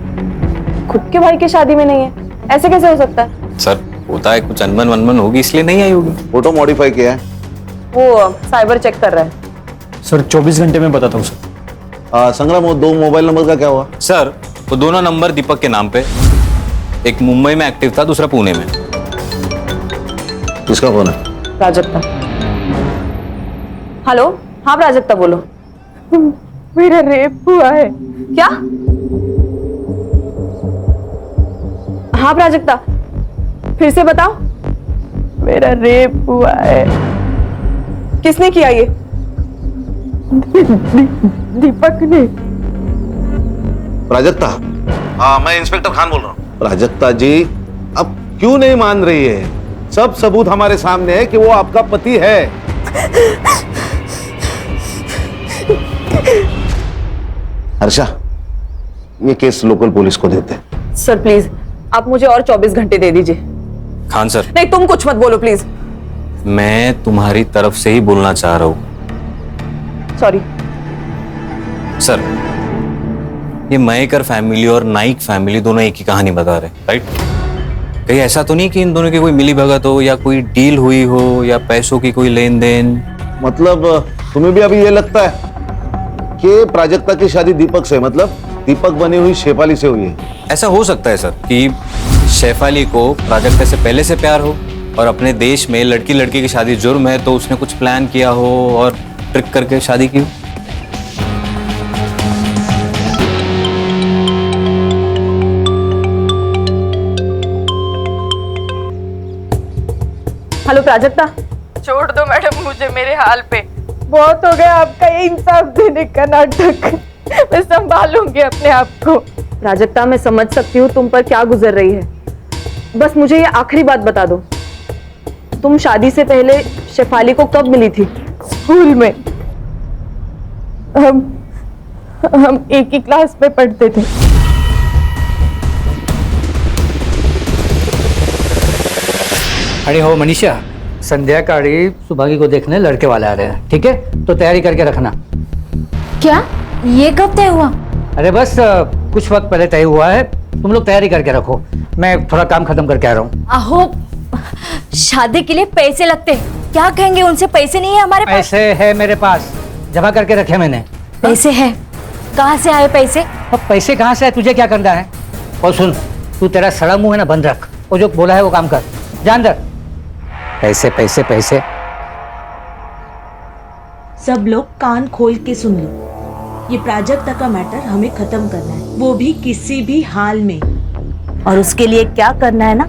खुद के भाई की शादी में नहीं है, ऐसे कैसे हो सकता है? सर होता है, कुछ अनबन वनबन होगी इसलिए नहीं आई होगी। फोटो मॉडिफाई किया है, वो साइबर चेक कर रहा है। सर 24 घंटे में बताता हूँ सर। संग्राम, वो 2 मोबाइल नंबर का क्या हुआ? सर वो दोनों नंबर दीपक के नाम पे, एक मुंबई में एक्टिव था, दूसरा पुणे में। किसका फोन है? प्राजक्ता। हेलो, हाँ प्राजक्ता बोलो। मेरा रेप हुआ है। क्या? हाँ प्राजक्ता, फिर से बताओ। मेरा रेप हुआ है। किसने किया ये? दीपक ने। प्राजक्ता? हाँ, मैं इंस्पेक्टर खान बोल रहा हूँ। प्राजक्ता जी, अब क्यों नहीं मान रही है? सब सबूत हमारे सामने है कि वो आपका पति है। हर्षा, ये केस लोकल पुलिस को देते हैं। सर प्लीज, आप मुझे और 24 घंटे दे दीजिए। खान सर, नहीं, तुम कुछ मत बोलो प्लीज। मैं तुम्हारी तरफ से ही बोलना चाह रहा हूँ। सॉरी सर, ये मयेकर फैमिली और नाइक फैमिली दोनों एक ही कहानी बता रहे, राइट? कहीं ऐसा तो नहीं कि इन दोनों की कोई मिली भगत हो या कोई डील हुई हो या पैसों की कोई लेन देन? मतलब तुम्हें भी अभी ये लगता है कि प्राजक्ता की शादी दीपक से, मतलब दीपक बनी हुई शेफाली से हुई है? ऐसा हो सकता है सर कि शेफाली को प्राजक्ता से पहले से प्यार हो और अपने देश में लड़की लड़की की शादी जुर्म है, तो उसने कुछ प्लान किया हो और ट्रिक करके शादी की। हेलो प्राजक्ता। छोड़ दो मैडम मुझे मेरे हाल पे, बहुत हो गया आपका ये इंसाफ देने का नाटक। मैं संभालूंगी अपने आप को। प्राजक्ता, मैं समझ सकती हूँ तुम पर क्या गुजर रही है, बस मुझे ये आखिरी बात बता दो, तुम शादी से पहले शेफाली को कब मिली थी? स्कूल में। हम एक ही क्लास में पढ़ते थे। अरे हो मनीषा, संध्याकाळी सुभागी को देखने लड़के वाले आ रहे हैं, ठीक है? तो तैयारी करके रखना। क्या? ये कब तय हुआ? अरे बस कुछ वक्त पहले तय हुआ है, तुम लोग तैयारी करके रखो, मैं थोड़ा काम खत्म करके आ रहा हूँ। आहो, शादी के लिए पैसे लगते, क्या कहेंगे उनसे? पैसे नहीं है हमारे पास। पैसे है मेरे पास, जमा करके रखे मैंने। पैसे है? कहाँ से आए पैसे? अब पैसे कहाँ से आए, तुझे क्या करना है? और सुन, तू तेरा सड़ा मुंह है ना बंद रख, वो जो बोला है वो काम कर, जान दर। पैसे पैसे पैसे। सब लोग कान खोल के सुन लो, ये प्राजक्ता का मैटर हमें खत्म करना है, वो भी किसी भी हाल में। और उसके लिए क्या करना है ना,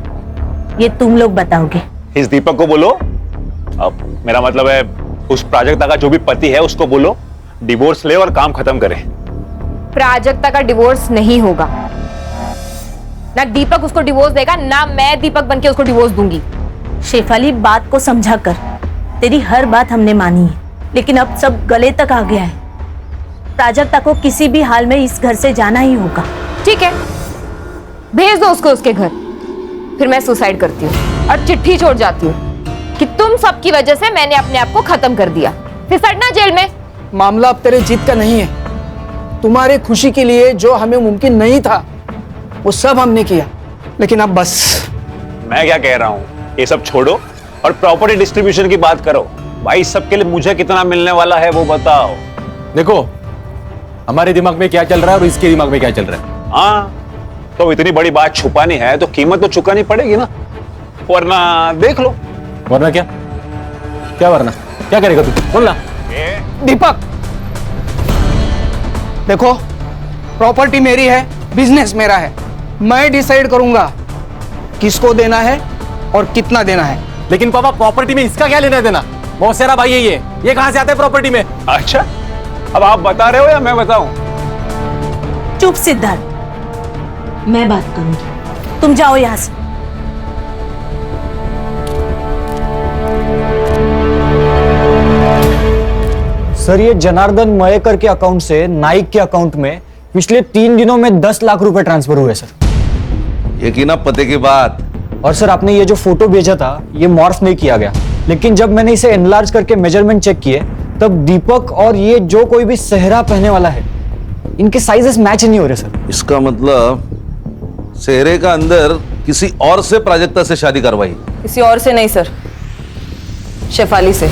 ये तुम लोग बताओगे। इस दीपक को बोलो, अब मेरा मतलब है उस प्राजक्ता का जो भी पति है उसको बोलो डिवोर्स ले और काम खत्म करे। प्राजक्ता का डिवोर्स नहीं होगा, ना दीपक उसको डिवोर्स देगा, ना मैं दीपक बनके उसको डिवोर्स दूंगी। शेफाली, बात को समझा कर, तेरी हर बात हमने मानी है, लेकिन अब सब गले तक आ गया है। प्राजक्ता को किसी भी हाल में इस घर से जाना ही होगा। ठीक है, भेज दो उसको उसके घर, फिर मैं सुसाइड करती हूँ और चिट्ठी छोड़ जाती हूँ कि तुम सबकी वजह से मैंने अपने आप को खत्म कर दिया, फिर सड़ना जेल में। मामला अब तेरे जीत का नहीं है। तुम्हारे खुशी के लिए जो हमें मुमकिन नहीं था वो सब हमने किया, लेकिन अब बस। मैं क्या कह रहा हूँ, ये सब छोड़ो और प्रॉपर्टी डिस्ट्रीब्यूशन की बात करो। भाई सबके लिए मुझे कितना मिलने वाला है वो बताओ। देखो हमारे दिमाग में क्या चल रहा है और इसके दिमाग में क्या चल रहा है। हाँ, तो इतनी बड़ी बात छुपानी है तो कीमत तो चुकानी पड़ेगी ना, वरना देख लो। वरना क्या? क्या वरना? क्या करेगा तू? बोलना। दीपक देखो, प्रॉपर्टी मेरी है, बिजनेस मेरा है, मैं डिसाइड करूंगा किसको देना है और कितना देना है। लेकिन पापा प्रॉपर्टी में इसका क्या लेना देना? मौसेरा भाई है ये कहां से आता है प्रॉपर्टी में? अच्छा, अब आप बता रहे हो या मैं बताऊं? चुप सिद्धार्थ, मैं बात करूंगी, तुम जाओ यहां से। सर, ये जनार्दन मयेकर के अकाउंट से नाइक के अकाउंट में पिछले 3 दिनों में 10 लाख रुपए ट्रांसफर हुए सर। ये की ना पते की बात। और सर आपने ये जो फोटो भेजा था ये मॉर्फ नहीं किया गया, लेकिन जब मैंने इसे एनलार्ज करके मेजरमेंट चेक किए तब दीपक और ये जो कोई भी सेहरा पहनने वाला है इनके साइजेस मैच नहीं हो रहे सर। इसका मतलब सेहरे का अंदर किसी और से प्राजक्ता से शादी करवाई? किसी और से नहीं सर, शेफाली से।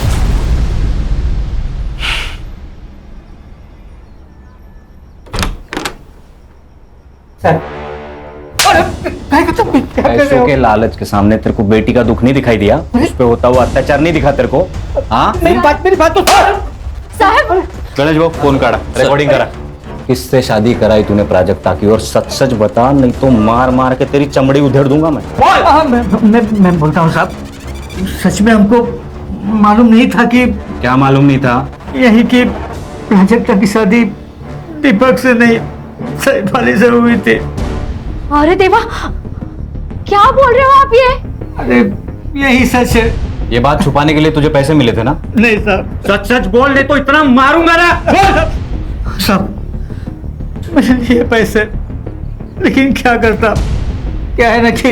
पैसों के लालच के सामने तेरे को बेटी का दुख नहीं दिखाई दिया? उस पे होता हुआ अत्याचार नहीं दिखा तेरे को? हाँ, मेरी बात तो साहब। गणेश बाबू फोन काटा, रिकॉर्डिंग करा। किससे शादी कराई तूने प्राजक्ता की? और सच सच बता, नहीं तो मार मार के तेरी चमड़ी उधेड़ दूंगा मैं। मैं बोलता हूँ साहब, सच में हमको मालूम नहीं था कि। क्या मालूम नहीं था? यही कि प्राजक्ता की शादी दीपक से नहीं शेफाली से हुई थी। अरे देवा, क्या बोल रहे हो आप ये? अरे यही सच है। ये बात छुपाने के लिए तुझे पैसे मिले थे ना? नहीं साहब, सच सच बोल ले तो इतना मारूंगा ना साहब। मैंने लिए पैसे, लेकिन क्या करता, क्या है ना कि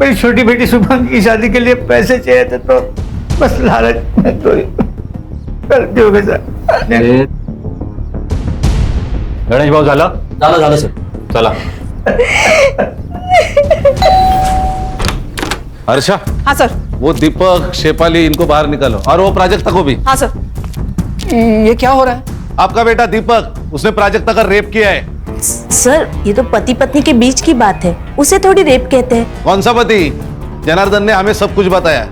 मेरी छोटी बेटी शुभांगी की शादी के लिए पैसे चाहिए थे, तो बस लालच में तो गलती हो गई सर। गणेश भाऊ झालं सर, चला। हर्षा। हाँ सर। वो दीपक, शेफाली, इनको बाहर निकालो, और वो प्राजक्ता को भी। हाँ सर। ये क्या हो रहा है? आपका बेटा दीपक, उसने प्राजक्ता का रेप किया है। सर, ये तो पति पत्नी के बीच की बात है, उसे थोड़ी रेप कहते हैं। कौन सा पति? जनार्दन ने हमें सब कुछ बताया,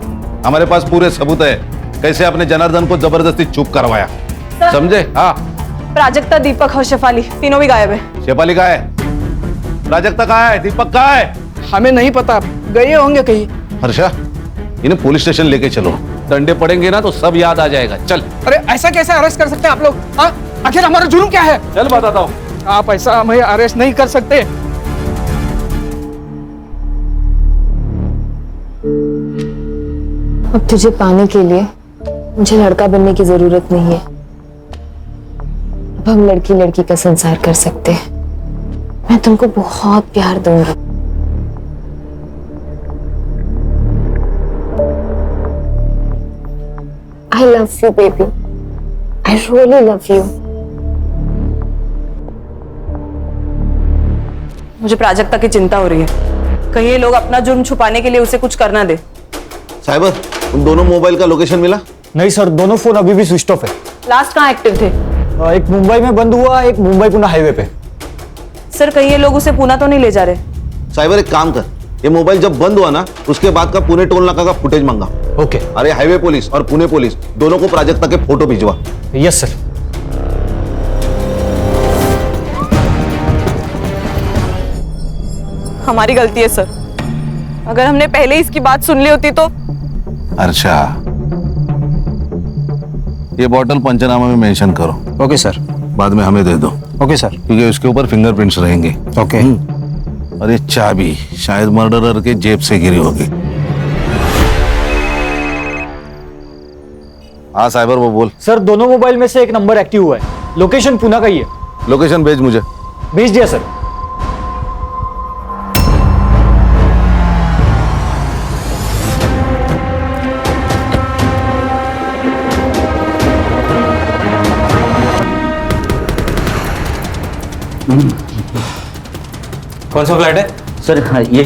हमारे पास पूरे सबूत है कैसे आपने जनार्दन को जबरदस्ती चुप करवाया, समझे? हाँ। प्राजक्ता, दीपक और शेफाली तीनों भी गायब है। शेफाली कहाँ है? प्राजक्ता कहाँ है? दीपक कहाँ है? हमें नहीं पता, गए होंगे कहीं। हर्षा, इन्हें पुलिस स्टेशन लेके चलो, डंडे पड़ेंगे ना तो सब याद आ जाएगा। चल। अरे ऐसा कैसे अरेस्ट कर सकते हैं आप लोग? हाँ, आखिर हमारा जुर्म क्या है? चल बताता हूँ। आप ऐसा हमें अरेस्ट नहीं कर सकते। अब तुझे पाने के लिए मुझे लड़का बनने की जरूरत नहीं है। अब हम लड़की लड़की का संसार कर सकते हैं। मैं तुमको बहुत प्यार दूंगा। I love you, baby. I really love you. मुझे प्राजक्ता की चिंता हो रही है, कहीं ये लोग अपना जुर्म छुपाने के लिए उसे कुछ करना दे। साइबर, उन दोनों मोबाइल का लोकेशन मिला? नहीं सर, दोनों फोन अभी भी स्विच ऑफ है। लास्ट कहाँ एक्टिव थे? एक मुंबई में बंद हुआ, एक मुंबई पुणे हाईवे पे। सर, कहीं ये लोग उसे पुणे तो नहीं ले जा रहे? साइबर, एक काम कर, ये मोबाइल जब बंद हुआ ना उसके बाद का पुणे टोल नाका का फुटेज मांगा। ओके। अरे हाईवे पुलिस और पुणे पुलिस दोनों को प्राजक्ता के फोटो भिजवा। Yes sir. हमारी गलती है सर, अगर हमने पहले इसकी बात सुन ली होती तो। अच्छा, ये बॉटल पंचनामा में मेंशन करो। Okay sir. बाद में हमें दे दो। Okay sir. क्योंकि उसके ऊपर फिंगरप्रिंट्स रहेंगे। ओके। और ये चाबी शायद मर्डरर के जेब से गिरी होगी। हाँ साइबर, वो बोल। सर, दोनों मोबाइल में से एक नंबर एक्टिव हुआ है, लोकेशन पुणे का ही है। लोकेशन भेज मुझे। भेज दिया सर। कौन सा फ्लैट है सर? हाँ ये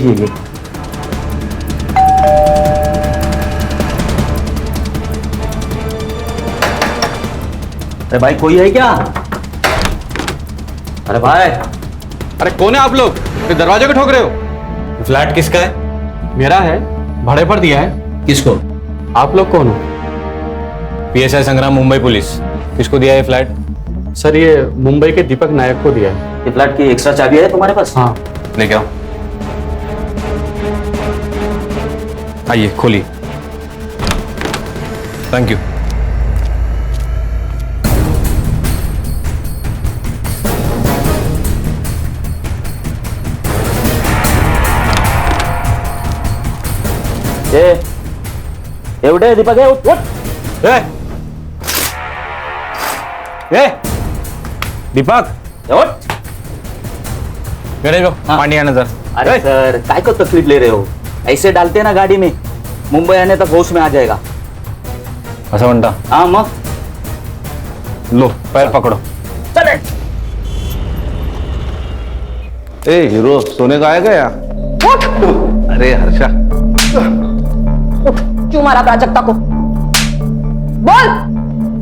अरे भाई कोई है क्या? अरे भाई, अरे कौन है आप लोग? ये दरवाजे को ठोक रहे हो? फ्लैट किसका है? मेरा है, भाड़े पर दिया है। किसको? आप लोग कौन हो? पीएसआई संग्राम, मुंबई पुलिस। किसको दिया है फ्लैट? सर ये मुंबई के दीपक नायक को दिया है। ये फ्लैट की एक्स्ट्रा चाबी है तुम्हारे पास? हाँ लेके आओ। आइए खोलिए। Thank you. एवढे दीपक है, उठ उठ। दीपक उठ। गणेश भाऊ, पानी आना जरा। अरे सर काय को तकलीफ ले रहे हो? ऐसे डालते ना गाड़ी में, मुंबई आने तक होश में आ जाएगा। ऐसा म्हणता? हाँ मग लो पैर पकड़ो। चले। ए हीरो, सोने का आएगा या? अरे हर्षा, क्यों मारा प्राजक्ता को? बोल।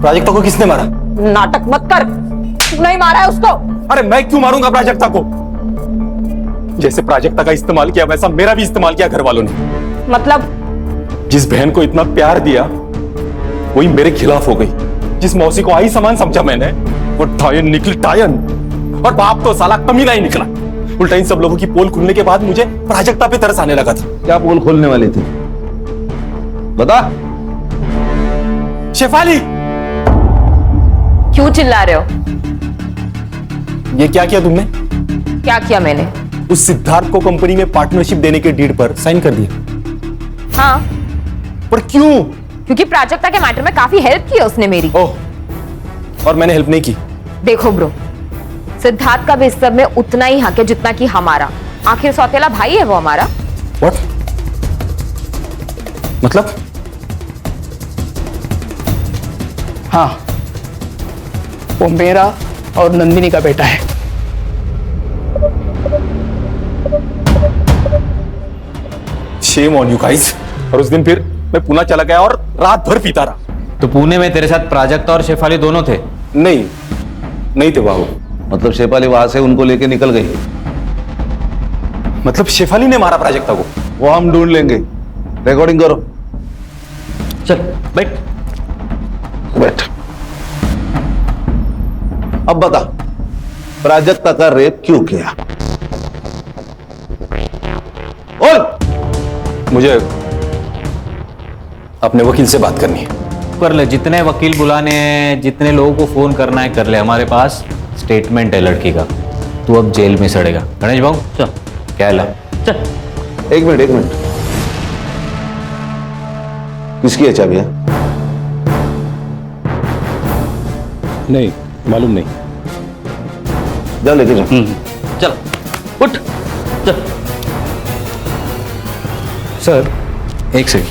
प्राजक्ता को किसने मारा? नाटक मत कर, तू नहीं मारा है उसको। अरे मैं क्यों मारूंगा प्राजक्ता को? जैसे प्राजक्ता का इस्तेमाल किया वैसा मेरा भी इस्तेमाल किया घर वालों ने। मतलब? जिस बहन को इतना प्यार दिया वही मेरे खिलाफ हो गई। जिस मौसी को आई समान समझा मैंने, वो टायन निकली टायन। और बाप तो साला कमीना ही निकला। उल्टा इन सब लोगों की पोल खुलने के बाद मुझे प्राजक्ता पे तरस आने लगा था। क्या पोल खोलने वाली थी? बता। शेफाली, क्यों चिल्ला रहे हो? ये क्या किया तुमने? क्या किया मैंने? उस सिद्धार्थ को कंपनी में पार्टनरशिप देने के डीड पर साइन कर दिया। हाँ। पर क्यों? क्योंकि प्राजक्ता के मैटर में काफी हेल्प की उसने मेरी। ओह, और मैंने हेल्प नहीं की। देखो ब्रो, सिद्धार्थ का भी इस सब में उतना ही हक है जितना कि हमारा। आखिर सौतेला भाई है वो हमारा। What? मतलब? हाँ, वो मेरा और नंदिनी का बेटा है। Shame on you guys। और उस दिन फिर मैं पुणे चला गया और रात भर पीता रहा। तो पुणे में तेरे साथ प्राजक्ता और शेफाली दोनों थे? नहीं थे बाबू। मतलब शेफाली वहां से उनको लेके निकल गई? मतलब शेफाली ने मारा प्राजक्ता को? वो हम ढूंढ लेंगे। रिकॉर्डिंग करो। चल बैठ। अब बता, प्राजक्ता का रेप क्यों किया? मुझे अपने वकील से बात करनी है। कर ले, जितने वकील बुलाने हैं, जितने लोगों को फोन करना है कर ले। हमारे पास स्टेटमेंट है लड़की का। तू अब जेल में सड़ेगा। गणेश भाऊ चल। क्या ला? चल। एक मिनट। किसकी है चाबी? नहीं मालूम नहीं। जा लेके जा। चल उठ चल। सर एक सेकंड,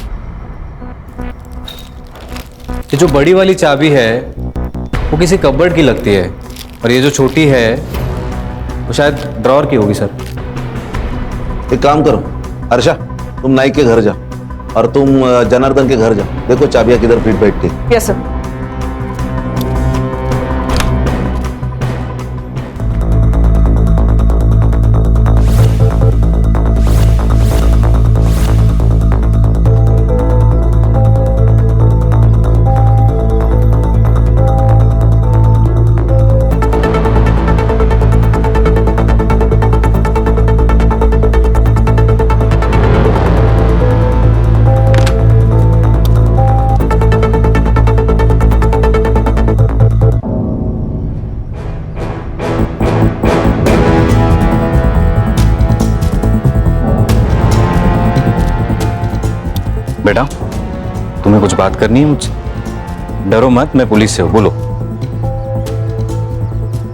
ये जो बड़ी वाली चाबी है वो किसी कबर्ड की लगती है, और ये जो छोटी है वो शायद ड्रॉर की होगी सर। एक काम करो हर्षा, तुम नाइक के घर जा और तुम जनार्दन के घर जा। देखो चाबियां किधर फिट बैठ के। Yes sir. बेटा तुम्हें कुछ बात करनी है मुझसे? डरो मत, मैं पुलिस से हूँ। बोलो।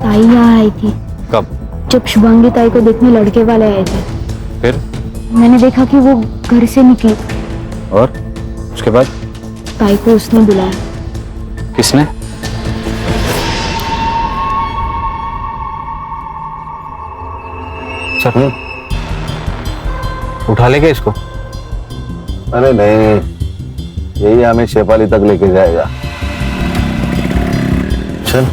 ताई यहाँ आई थी कब? जब शुभांगी ताई को देखने लड़के वाले आए थे। फिर? मैंने देखा कि वो घर से निकली और उसके बाद? ताई को उसने बुलाया। किसने? सर उठा लेंगे इसको? अरे नहीं, यही हमें शेफाली तक लेके जाएगा। चल।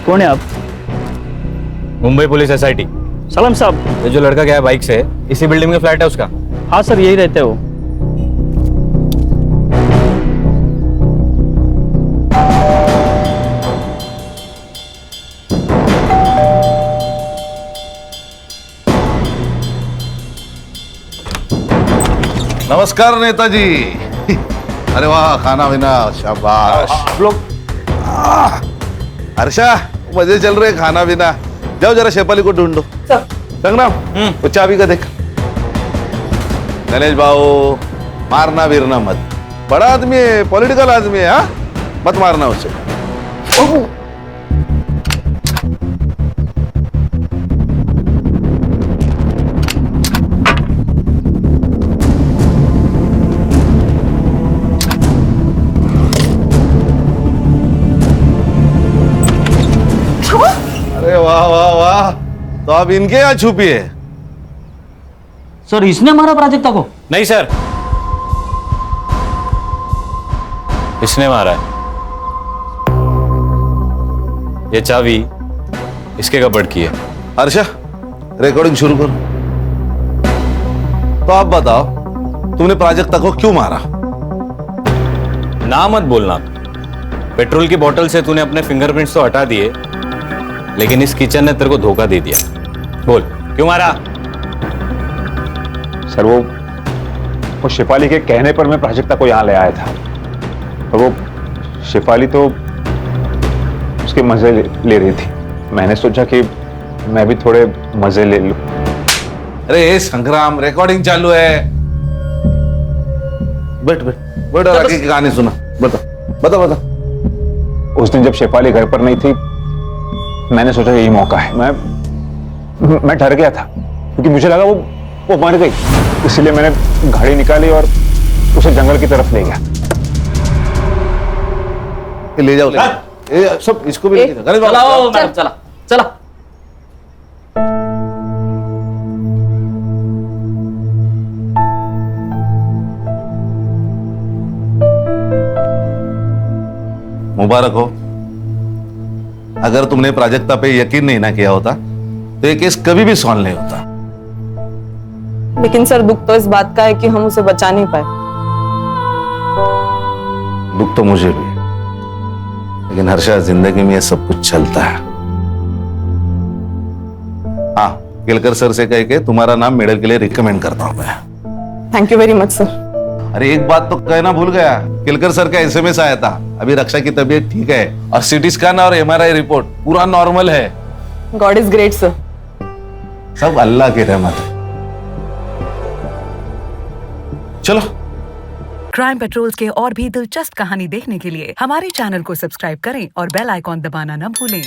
कौन है आप? Mumbai police SIT। सलाम साहब। ये जो लड़का गया बाइक से, इसी बिल्डिंग में फ्लैट है उसका? हाँ सर, यही रहते हो। नमस्कार नेताजी। अरे वाह, खाना पीना शाबाश। आप लोग हर्षा, मजे चल रहे खाना पीना। जाओ जरा शेफाली को ढूंढो। संग्राम, वो चाबी का देख। गणेश भाऊ, मारना वीरना मत। बड़ा आदमी है, पॉलिटिकल आदमी है, हाँ? मत मारना उसे। अरे वाह वाह वाह, तो आप इनके यहाँ छुपी है? सर, इसने मारा प्राजक्ता को? नहीं सर, इसने मारा है। ये चाबी इसके कपबोर्ड की है। हर्षा, रिकॉर्डिंग शुरू करो। तो आप बताओ, तुमने प्राजक्ता को क्यों मारा? ना मत बोलना। पेट्रोल की बोतल से तूने अपने फिंगरप्रिंट्स तो हटा दिए, लेकिन इस किचन ने तेरे को धोखा दे दिया। बोल, क्यों मारा? सर, वो शेफाली के कहने पर मैं प्राजक्ता को यहाँ ले आया था। और वो शेफाली तो उसके मजे ले रही थी। मैंने सोचा कि मैं भी थोड़े मजे ले लूं। अरे संग्राम, रिकॉर्डिंग चालू है। बैठ बैठ बैठ और आगे की कहानी सुना। बता बता बता। उस दिन जब शेफाली घर पर नहीं थी, मैंने सोचा यही मौका है। मैं डर गया था क्योंकि मुझे लगा वो मर गई। इसलिए मैंने गाड़ी निकाली और उसे जंगल की तरफ ले गया। ले जाओ, सब इसको भी लेके जाओ। चलाओ मैडम, चला चला। मुबारक हो। अगर तुमने प्राजक्ता पे यकीन नहीं ना किया होता तो ये केस कभी भी सॉल्व नहीं होता। लेकिन सर, दुख तो इस बात का है कि हम उसे बचा नहीं पाए। दुख तो मुझे भी है, लेकिन हर्षा, जिंदगी में ये सब कुछ चलता है। हाँ, केलकर सर से कह के तुम्हारा नाम मेडल के लिए रिकमेंड करता हूं मैं। Thank you very much sir. अरे एक बात तो कहना भूल गया, केलकर सर का SMS आया था। अभी रक्षा की तबीयत ठीक है और CT स्कैन और MRI रिपोर्ट पूरा नॉर्मल है। God is great sir. सब अल्लाह की रहमत है। चलो। क्राइम पेट्रोल्स के और भी दिलचस्प कहानी देखने के लिए हमारे चैनल को सब्सक्राइब करें और बेल आइकॉन दबाना न भूलें।